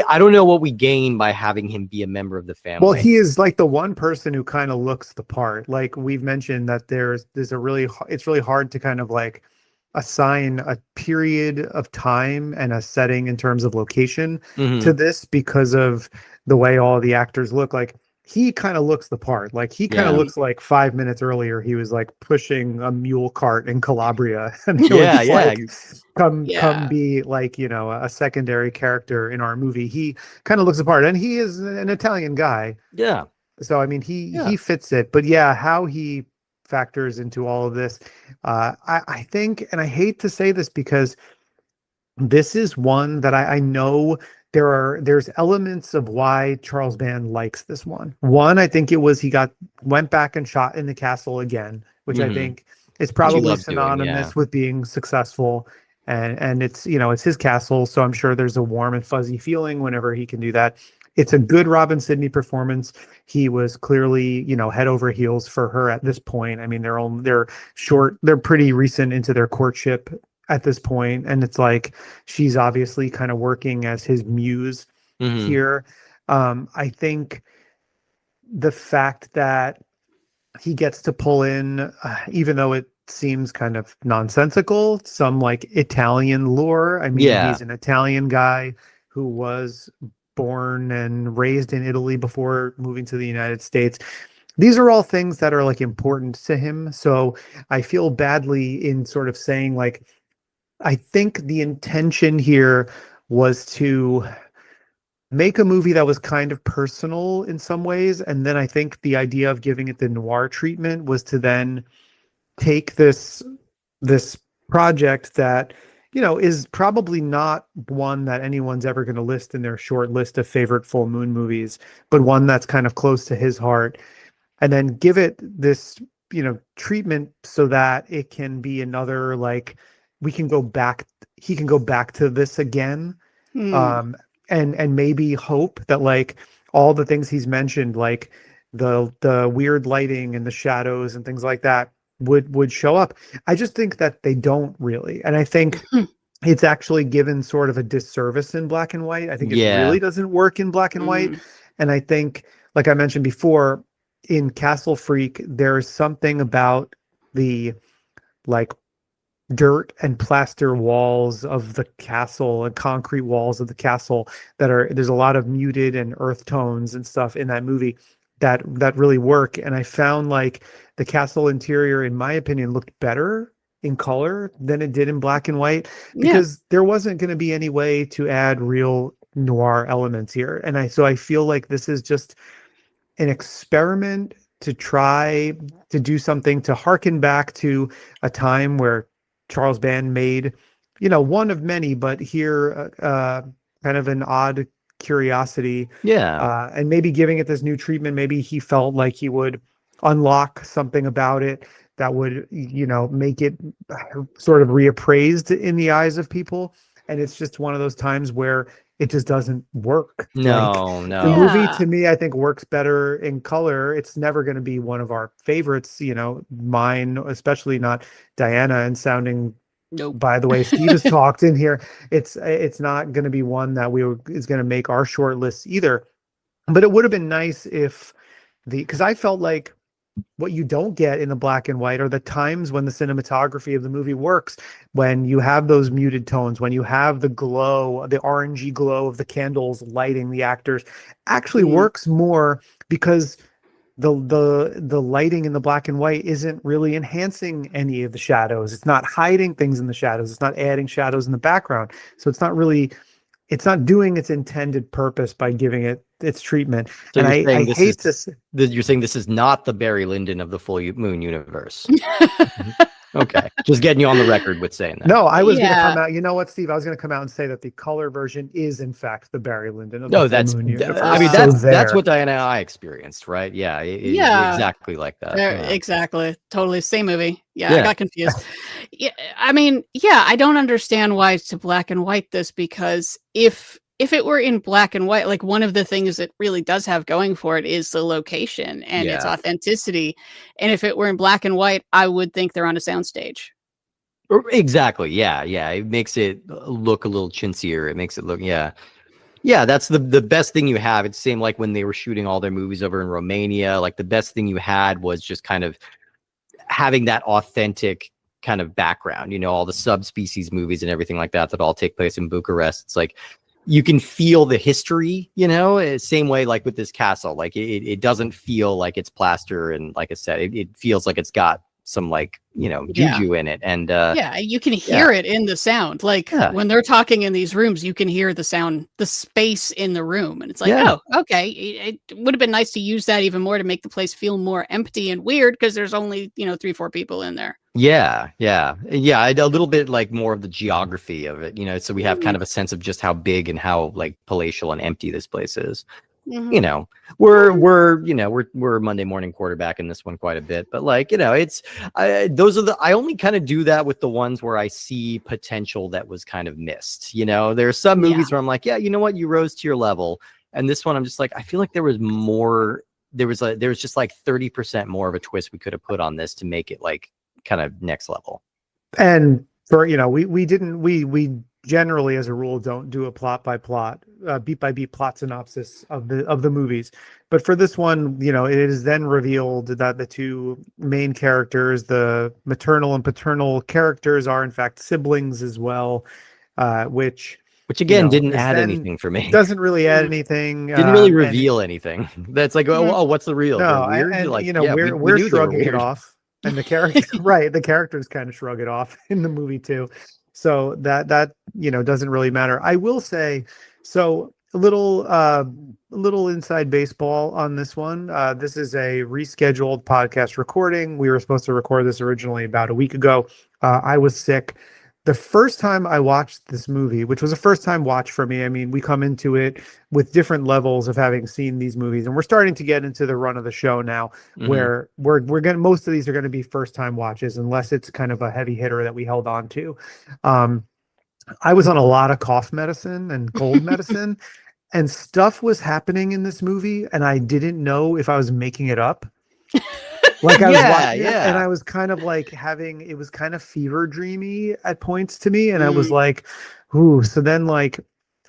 I don't know what we gain by having him be a member of the family. Well, he is like the one person who kind of looks the part. Like we've mentioned that there's a really it's really hard to kind of like assign a period of time and a setting in terms of location Mhm. to this because of the way all the actors look. Like he kind of looks the part. Like he kind of Yeah. looks like 5 minutes earlier he was like pushing a mule cart in Calabria, and they Yeah, were just yeah. like, come Yeah. be like, you know, a secondary character in our movie. He kind of looks the part, and he is an Italian guy. Yeah. So I mean, Yeah. he fits it. But yeah, how he factors into all of this, I think, and I hate to say this because this is one that I know there's elements of why Charles Band likes this one. One, I think it was he went back and shot in the castle again, which I Mhm. think is Which he probably loves doing, yeah. synonymous with being successful. And it's, you know, it's his castle, so I'm sure there's a warm and fuzzy feeling whenever he can do that. It's a good Robin Sidney performance. He was clearly, you know, head over heels for her at this point. I mean, they're pretty recent into their courtship at this point, and it's like she's obviously kind of working as his muse Mhm. here. I think the fact that he gets to pull in, even though it seems kind of nonsensical, some like Italian lore. I mean, Yeah. he's an Italian guy who was born and raised in Italy before moving to the United States. These are all things that are like important to him. So I feel badly in sort of saying like, I think the intention here was to make a movie that was kind of personal in some ways. And then I think the idea of giving it the noir treatment was to then take this project that, you know, is probably not one that anyone's ever going to list in their short list of favorite full moon movies, but one that's kind of close to his heart, and then give it this, you know, treatment so that it can be another like we can go back he can go back to this again, Hmm. and maybe hope that like all the things he's mentioned, like the weird lighting and the shadows and things like that would show up. I just think that they don't really, and I think it's actually given sort of a disservice in black and white. I think it Yeah. really doesn't work in black and white. Mm. And I think, like I mentioned before, in Castle Freak, there's something about the like dirt and plaster walls of the castle and concrete walls of the castle there's a lot of muted and earth tones and stuff in that movie that really work. And I found like the castle interior, in my opinion, looked better in color than it did in black and white, Yeah. because there wasn't going to be any way to add real noir elements here. And I feel like this is just an experiment to try to do something to harken back to a time where Charles Band made, you know, one of many, but here kind of an odd curiosity, Yeah. and maybe giving it this new treatment. Maybe he felt like he would unlock something about it that would, you know, make it sort of reappraised in the eyes of people. And it's just one of those times where it just doesn't work. Like No, the no. movie Yeah. to me, I think works better in color. It's never going to be one of our favorites, you know, mine, especially not Diana, and sounding Nope. by the way Steve has talked in here. It's not going to be one that is going to make our short list either. But it would have been nice if because I felt like what you don't get in the black and white are the times when the cinematography of the movie works, when you have those muted tones, when you have the glow, the orangey glow of the candles lighting the actors, actually works more because the lighting in the black and white isn't really enhancing any of the shadows. It's not hiding things in the shadows. It's not adding shadows in the background. So it's not doing its intended purpose by giving it its treatment. So And you're saying I hate this. you're saying this is not the Barry Lyndon of the Full Moon universe. Okay, just getting you on the record with saying that. No, I was going to Yeah. come out. You know what, Steve? I was going to come out and say that the color version is, in fact, the Barry Lyndon of No, the that's Full Moon universe. I mean So that's there. what Diana and I experienced, right? Yeah, Yeah. exactly like that. Yeah. Exactly. Totally. Same movie. Yeah, Yeah. I got confused. Yeah, I mean, yeah, I don't understand why it's to black and white this, because if it were in black and white, like one of the things that really does have going for it is the location and its Yeah. authenticity. And if it were in black and white, I would think they're on a soundstage. Exactly. Yeah. It makes it look a little chintzier. It makes it look, yeah. That's the best thing you have. It's the same like when they were shooting all their movies over in Romania. Like the best thing you had was just kind of having that authentic kind of background, all the subspecies movies and everything like that all take place in Bucharest. It's like you can feel the history, same way like with this castle. Like it doesn't feel like it's plaster, and like I said, it feels like it's got some like juju in it. And yeah, you can hear it in the sound. Like when they're talking in these rooms, you can hear the sound, the space in the room, and it's like, oh, okay. It would have been nice to use that even more to make the place feel more empty and weird, because there's only 3-4 people in there. Yeah. A little bit like more of the geography of it, so we have kind of a sense of just how big and how like palatial and empty this place is. We're Monday morning quarterback in this one quite a bit, but like, it's I only kind of do that with the ones where I see potential that was kind of missed. There's some movies where I'm like, yeah, you know what, you rose to your level. And this one, I'm just like, I feel like there was more, there was just like 30% more of a twist we could have put on this to make it like kind of next level. And for, we generally, as a rule, don't do a plot by plot, beat by beat plot synopsis of the movies. But for this one, it is then revealed that the two main characters, the maternal and paternal characters, are in fact siblings as well, which again didn't add anything for me. Doesn't really add anything. Didn't really reveal anything. That's like, oh, what's the real? No, weird. and like, we're shrugging it off, and the character, right? The characters kind of shrug it off in the movie too. So that doesn't really matter. I will say, so a little inside baseball on this one. This is a rescheduled podcast recording. We were supposed to record this originally about a week ago. I was sick. The first time I watched this movie, which was a first time watch for me, I mean, we come into it with different levels of having seen these movies, and we're starting to get into the run of the show now, where we're going. Most of these are going to be first time watches, unless it's kind of a heavy hitter that we held on to. I was on a lot of cough medicine and cold medicine, and stuff was happening in this movie, and I didn't know if I was making it up. Like I was watching it, and I was kind of like it was kind of fever dreamy at points to me. And I was like, ooh, so then like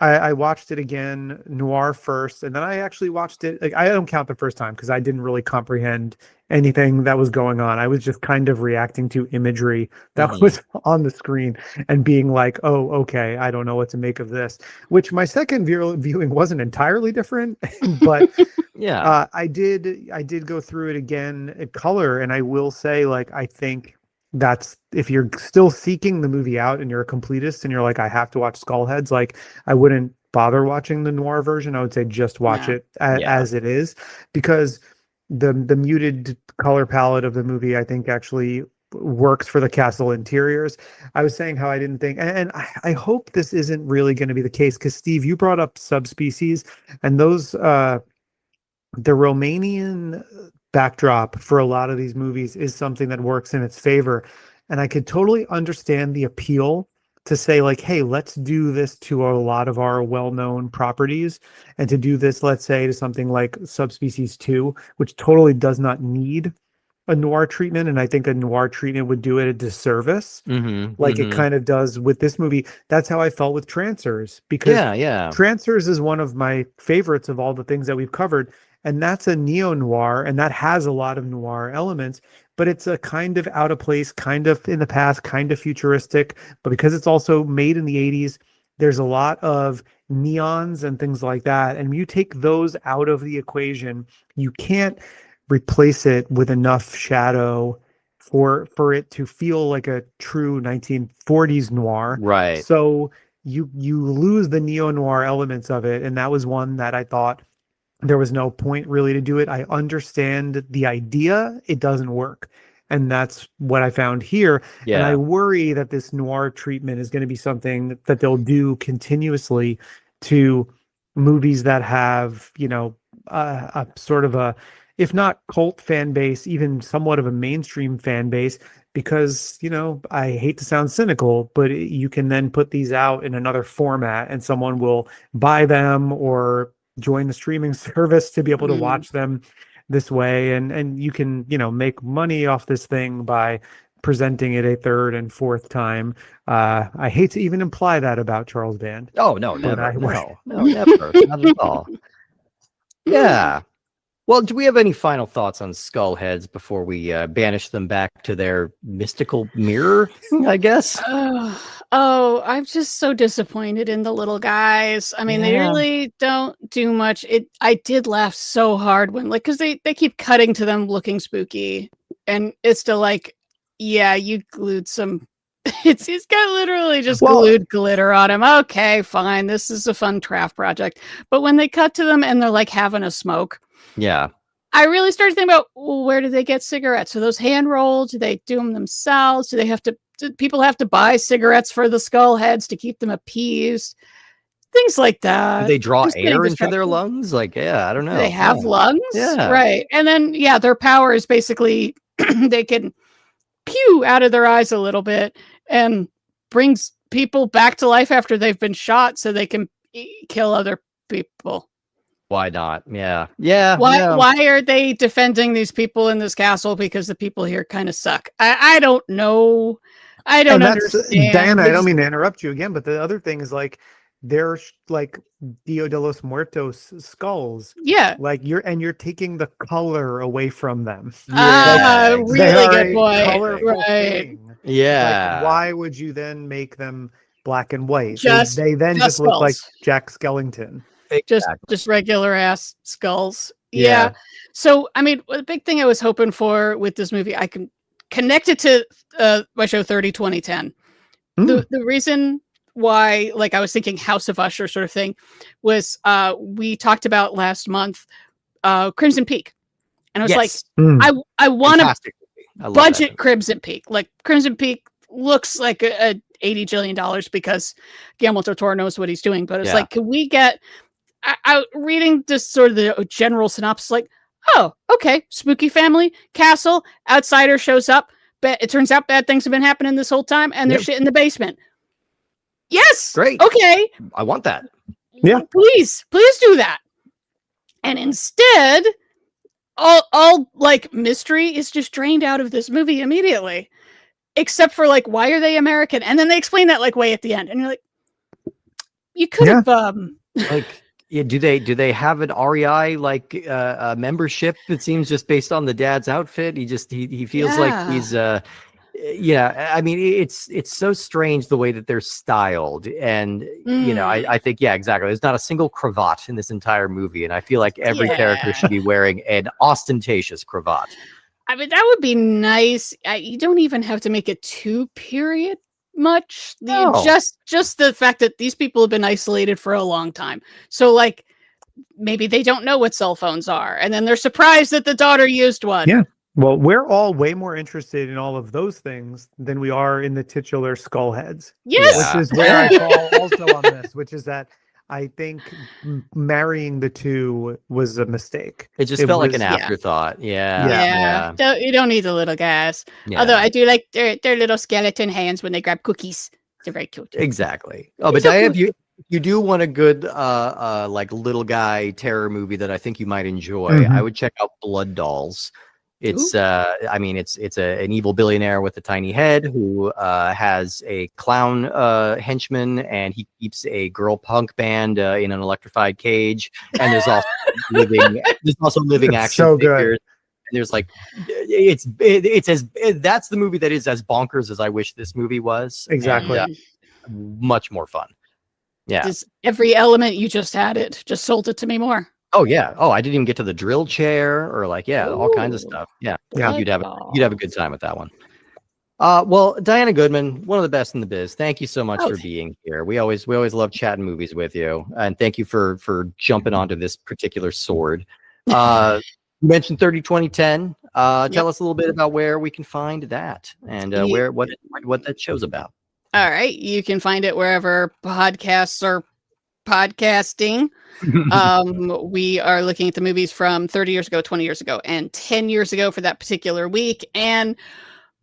I watched it again, noir first. And then I actually watched it. Like, I don't count the first time because I didn't really comprehend anything that was going on. I was just kind of reacting to imagery that was on the screen and being like, oh, okay, I don't know what to make of this, which my second viewing wasn't entirely different, but I did go through it again in color. And I will say, like, I think that's, if you're still seeking the movie out and you're a completist and you're like, I have to watch Skullheads, like, I wouldn't bother watching the noir version. I would say just watch it as it is, because the muted color palette of the movie, I think, actually works for the castle interiors. I was saying how I didn't think, and I hope this isn't really going to be the case, because Steve, you brought up subspecies, and those the Romanian backdrop for a lot of these movies is something that works in its favor. And I could totally understand the appeal to say, like, hey, let's do this to a lot of our well-known properties, and to do this, let's say, to something like Subspecies 2, which totally does not need a noir treatment. And I think a noir treatment would do it a disservice, it kind of does with this movie. That's how I felt with Trancers, because Trancers is one of my favorites of all the things that we've covered. and that's a neo-noir, and that has a lot of noir elements, but it's a kind of out of place, kind of in the past, kind of futuristic, but because it's also made in the 80s, there's a lot of neons and things like that, and you take those out of the equation, you can't replace it with enough shadow for it to feel like a true 1940s noir. Right. So you lose the neo-noir elements of it, and that was one that I thought there was no point really to do it. I understand the idea, it doesn't work. And that's what I found here. And I worry that this noir treatment is going to be something that they'll do continuously to movies that have, a sort of a, if not cult fan base, even somewhat of a mainstream fan base, because, I hate to sound cynical, but you can then put these out in another format and someone will buy them or join the streaming service to be able to watch them this way. And you can, make money off this thing by presenting it a third and fourth time. I hate to even imply that about Charles Band. Oh, no, never. No, never. Not at all. Yeah. Well, do we have any final thoughts on skull heads before we banish them back to their mystical mirror, I guess? Oh, I'm just so disappointed in the little guys. I mean, they really don't do much. I did laugh so hard when, because they keep cutting to them looking spooky, and it's still like, yeah, you glued some. He's got literally just glued glitter on him. Okay, fine. This is a fun craft project. But when they cut to them and they're like having a smoke. Yeah. I really started thinking about, well, where do they get cigarettes? Are those hand rolled? Do they do them themselves? Do people have to buy cigarettes for the skull heads to keep them appeased? Things like that. Do they draw air into their lungs? I don't know. Do they have lungs? Yeah. Right. And then, their power is basically they can pew out of their eyes a little bit and brings people back to life after they've been shot so they can kill other people. Why not? Yeah. Yeah. Why are they defending these people in this castle? Because the people here kind of suck. I don't know. I don't understand. Diana, I don't mean to interrupt you again, but the other thing is they're like Dia de los Muertos skulls. Yeah. You're taking the color away from them. Yeah. Really good point. Right. Thing. Yeah. Why would you then make them black and white? They then just look like Jack Skellington. Exactly. Just regular ass skulls. Yeah. So, I mean, the big thing I was hoping for with this movie, I can connect it to my show 30-2010. The reason why, I was thinking House of Usher sort of thing, was we talked about last month Crimson Peak. And I was I want to budget Crimson Peak. Crimson Peak looks like a $80 jillion because Guillermo del Toro knows what he's doing. But it's can we get... I reading just sort of the general synopsis, oh, okay, spooky family, castle, outsider shows up, but it turns out bad things have been happening this whole time, and there's shit in the basement. Yes, great, okay, I want that. Yeah, please do that. And instead, all mystery is just drained out of this movie immediately, except for why are they American? And then they explain that way at the end, and you're like, you could have Yeah, do they have an REI membership? It seems just based on the dad's outfit. He feels like he's I mean, it's so strange the way that they're styled, and I think exactly. There's not a single cravat in this entire movie, and I feel like every character should be wearing an ostentatious cravat. I mean, that would be nice. You don't even have to make it too period much. Just the fact that these people have been isolated for a long time, so maybe they don't know what cell phones are, and then they're surprised that the daughter used one. Well, we're all way more interested in all of those things than we are in the titular skull heads. Yes, which is where I fall also on this, which is that I think marrying the two was a mistake. It just felt like an afterthought. Yeah. You don't need the little guys. Although I do like their little skeleton hands when they grab cookies. They're very cute. Exactly. Oh, but Diane, if you do want a good little guy terror movie that I think you might enjoy, I would check out Blood Dolls. It's I mean it's an evil billionaire with a tiny head who has a clown henchman, and he keeps a girl punk band in an electrified cage, and there's also living It's action so good. figures. And there's like that's the movie that is as bonkers as I wish this movie was. Exactly. And, much more fun. Yeah. Just every element you just added just sold it to me more. Oh yeah. Oh, I didn't even get to the drill chair or like all kinds of stuff. Yeah. Yeah. You'd have a good time with that one. Well, Diana Goodman, one of the best in the biz. Thank you so much for being here. We always love chatting movies with you, and thank you for jumping onto this particular sword. You mentioned 30-20-10. Tell us a little bit about where we can find that and what that show's about. All right. You can find it wherever podcasts are podcasting. We are looking at the movies from 30 years ago, 20 years ago, and 10 years ago for that particular week. And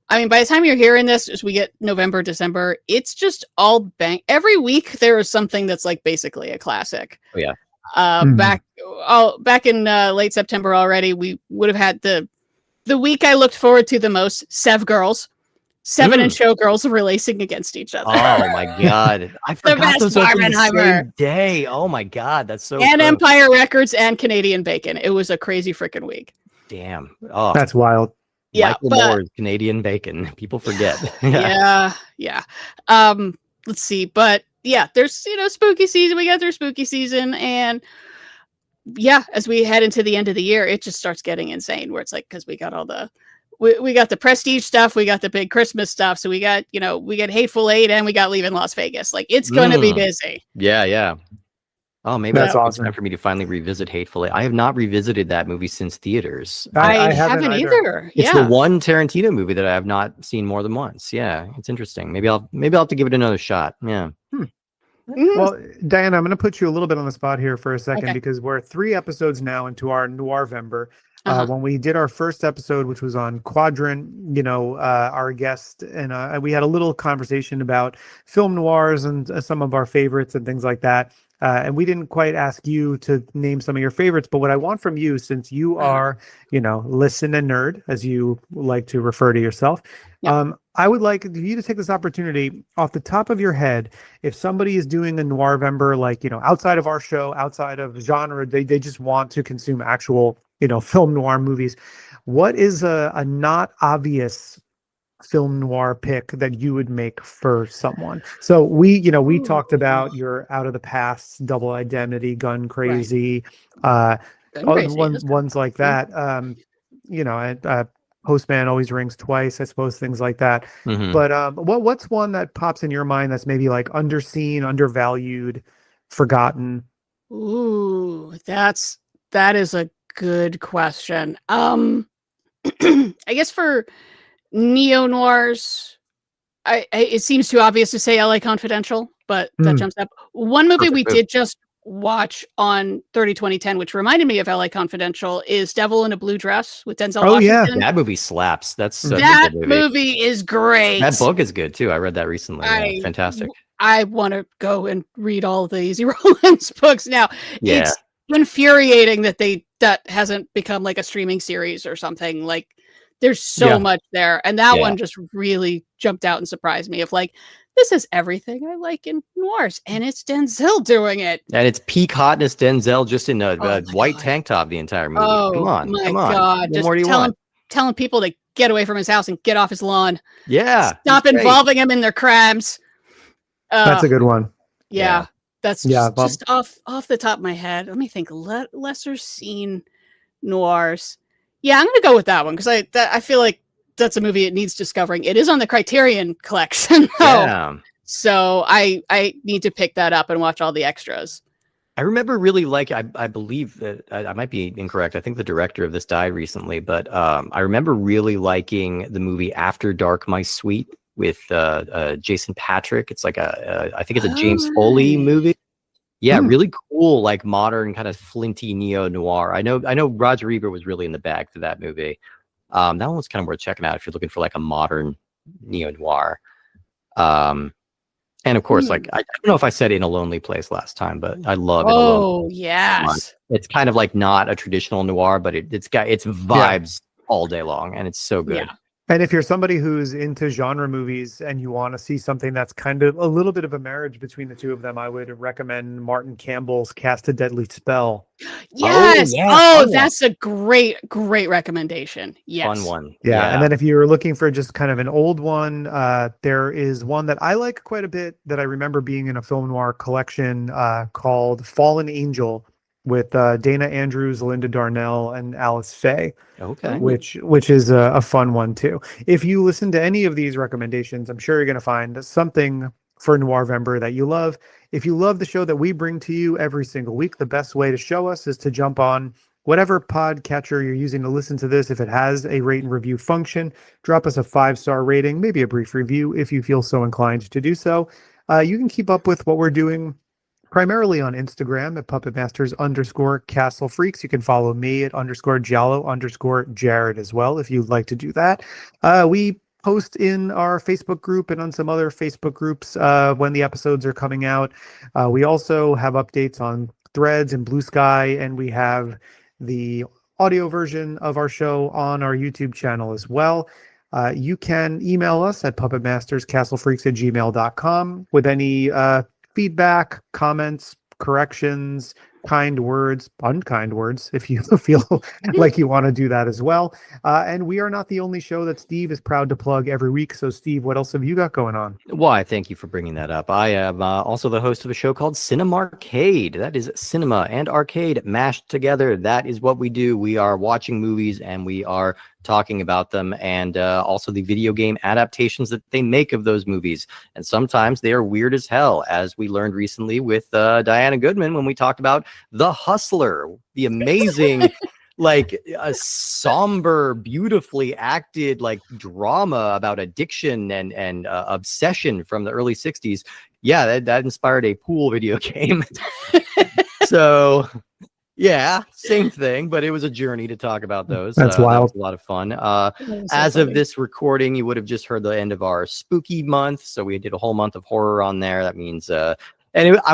I mean, by the time you're hearing this, as we get November, December, it's just all bang. Every week there is something that's like basically a classic. Oh yeah. Back in late September already, we would have had the week I looked forward to the most, Sev Girls. Seven and Showgirls racing against each other. Oh my god, I forgot those are the same day. Oh my god, that's so. And gross. Empire Records and Canadian Bacon. It was a crazy freaking week. Damn. Oh, that's wild. Yeah, Michael Moore's Canadian Bacon. People forget. yeah. Let's see, but yeah, there's spooky season. We got through spooky season, and yeah, as we head into the end of the year, it just starts getting insane. Where it's like because we got all the. We got the prestige stuff, we got the big Christmas stuff, so we got Hateful Eight, and we got Leaving Las Vegas. Like it's going to be busy. Yeah. Oh, maybe that's awesome. Time for me to finally revisit Hateful Eight. I have not revisited that movie since theaters. I haven't either. It's the one Tarantino movie that I have not seen more than once. Yeah, it's interesting. Maybe I'll have to give it another shot. Yeah. Well, Diana, I'm going to put you a little bit on the spot here for a second because we're 3 episodes now into our Noirvember. When we did our first episode, which was on Quadrant, our guest and we had a little conversation about film noirs and some of our favorites and things like that. And we didn't quite ask you to name some of your favorites, but what I want from you, since you are, listen and nerd, as you like to refer to yourself, I would like you to take this opportunity off the top of your head. If somebody is doing a Noirvember, like, outside of our show, outside of genre, they just want to consume actual film noir movies. What is a not obvious film noir pick that you would make for someone? So we talked about your Out of the Past, Double Indemnity, Gun Crazy, ones like that. Postman Always Rings Twice, I suppose, things like that. But what's one that pops in your mind that's maybe like underseen, undervalued, forgotten? Ooh, that is a good question. I guess for neo-noirs, it seems too obvious to say LA Confidential, but that jumps up. One movie we did just watch on 30-20-10, which reminded me of LA Confidential, is Devil in a Blue Dress with Denzel Washington. That movie slaps. That movie is great. That book is good too. I read that recently. Fantastic. I want to go and read all the Easy Rollins books now. Yeah. It's infuriating that hasn't become like a streaming series or something. Like there's so much there, and that one just really jumped out and surprised me of like, this is everything I like in noirs, and it's Denzel doing it, and it's peak hotness Denzel just in a white tank top the entire movie. Come on, God, what more do you want? Telling people to get away from his house and get off his lawn. Stop involving him in their crimes. That's a good one. That's just off the top of my head. Let me think. Lesser seen noirs. Yeah, I'm gonna go with that one because I feel like that's a movie it needs discovering. It is on the Criterion collection, so I need to pick that up and watch all the extras. I remember really I believe that I might be incorrect. I think the director of this died recently, but I remember really liking the movie After Dark, My Sweet with Jason Patrick. It's like I think it's a James Foley movie. Yeah, really cool, like modern kind of flinty neo noir. I know Roger Ebert was really in the bag for that movie. That one was kind of worth checking out if you're looking for like a modern neo noir. And of course, like I don't know if I said In a Lonely Place last time, but I love it. Oh yes, it's kind of like not a traditional noir, but it's got its vibes all day long, and it's so good. Yeah. And if you're somebody who's into genre movies and you want to see something that's kind of a little bit of a marriage between the two of them, I would recommend Martin Campbell's Cast a Deadly Spell. Yes. yeah, Oh, fun one. that's a great recommendation. Yes. Fun one. Yeah. And then if you're looking for just kind of an old one, there is one that I like quite a bit that I remember being in a film noir collection called Fallen Angel with Dana Andrews, Linda Darnell, and Alice Faye. Okay. Which is a fun one too. If you listen to any of these recommendations, I'm sure you're going to find something for Noirvember that you love. If you love the show that we bring to you every single week, the best way to show us is to jump on whatever podcatcher you're using to listen to this. If it has a rate and review function, drop us a 5-star rating, maybe a brief review if you feel so inclined to do so. You can keep up with what we're doing primarily on Instagram at puppetmasters_Castle Freaks. You can follow me at _Giallo_Jared as well if you'd like to do that. We post in our Facebook group and on some other Facebook groups when the episodes are coming out. We also have updates on Threads and Blue Sky, and we have the audio version of our show on our YouTube channel as well. You can email us at puppetmasterscastlefreaks@gmail.com with any feedback, comments, corrections, kind words, unkind words, if you feel like you want to do that as well. And we are not the only show that Steve is proud to plug every week. So, Steve, what else have you got going on? Why, thank you for bringing that up. I am also the host of a show called Cinemarcade. That is cinema and arcade mashed together. That is what we do. We are watching movies and we are talking about them, and also the video game adaptations that they make of those movies. And sometimes they are weird as hell, as we learned recently with Diana Goodman when we talked about The Hustler, the amazing like a somber, beautifully acted like drama about addiction and obsession from the early 60s. Yeah, that inspired a pool video game. So yeah, same thing, but it was a journey to talk about those. That's wild. That was a lot of fun. So As funny. of this recording, you would have just heard the end of our spooky month. So we did a whole month of horror on there. That means, I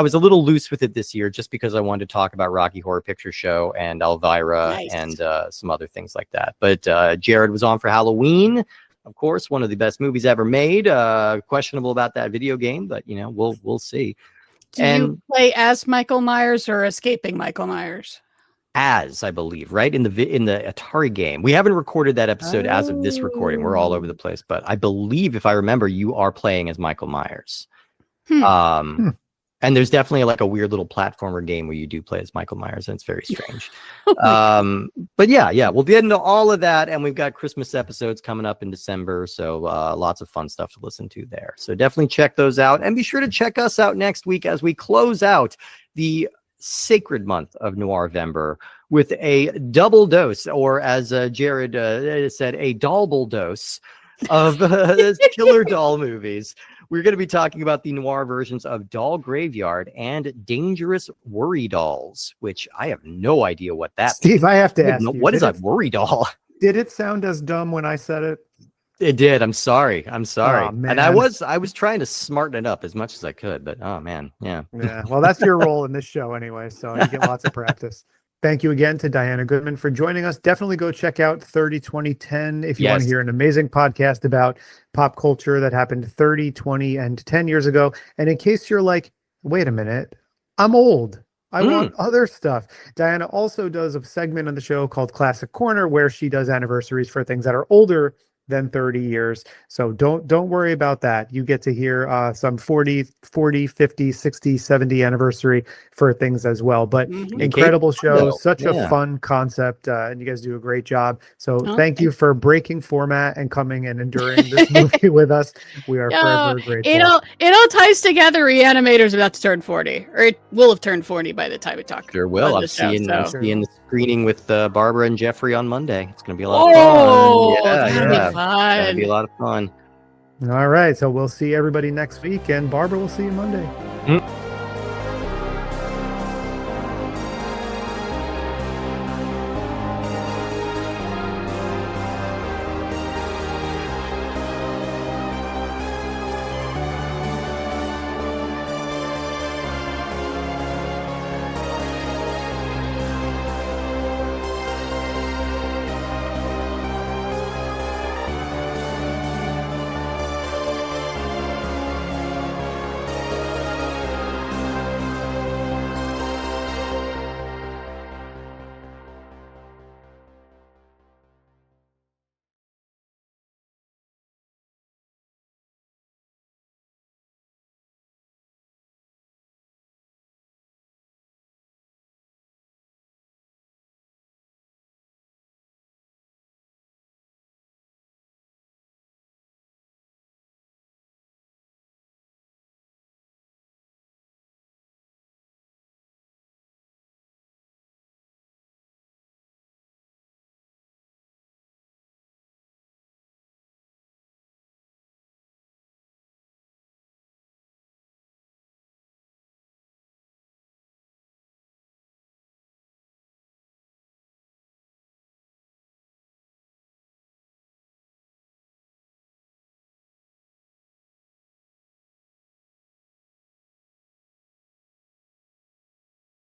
was a little loose with it this year just because I wanted to talk about Rocky Horror Picture Show and Elvira Nice. and some other things like that. But Jared was on for Halloween. Of course, one of the best movies ever made. Questionable about that video game, but we'll see. Do you play as Michael Myers or escaping Michael Myers? As I believe, right in the Atari game. We haven't recorded that episode as of this recording. We're all over the place, but I believe, if I remember, you are playing as Michael Myers. And there's definitely like a weird little platformer game where you do play as Michael Myers, and it's very strange. But yeah, we'll get into all of that, and we've got Christmas episodes coming up in December, so lots of fun stuff to listen to there. So definitely check those out, and be sure to check us out next week as we close out the sacred month of Noirvember with a double dose, or as Jared said, a double dose of killer doll movies. We're going to be talking about the noir versions of Doll Graveyard and Dangerous Worry Dolls, which I have no idea what that Steve, I have to ask you, what is a worry doll? Did it sound as dumb when I said it? It did. I'm sorry. Oh, And I was trying to smarten it up as much as I could, but oh man, yeah. Yeah. Well, that's your role in this show anyway, so you get lots of practice. Thank you again to Diana Goodman for joining us. Definitely go check out 30 2010 if you want to hear an amazing podcast about pop culture that happened 30, 20, and 10 years ago. And in case you're like, wait a minute, I'm old, I want other stuff. Diana also does a segment on the show called Classic Corner, where she does anniversaries for things that are older than 30 years. So don't worry about that. You get to hear some 40, 50, 60, 70 anniversary for things as well. But incredible show, such a fun concept, and you guys do a great job. So thank you for breaking format and coming and enduring this movie with us. We are forever grateful. It all ties together. Reanimator's about to turn 40, or it will have turned 40 by the time we talk. Sure will. I'm seeing the screening with Barbara and Jeffrey on Monday. It's going to be a lot of fun. That'll be fun. That'll be a lot of fun. All right. So we'll see everybody next week, and Barbara will see you Monday.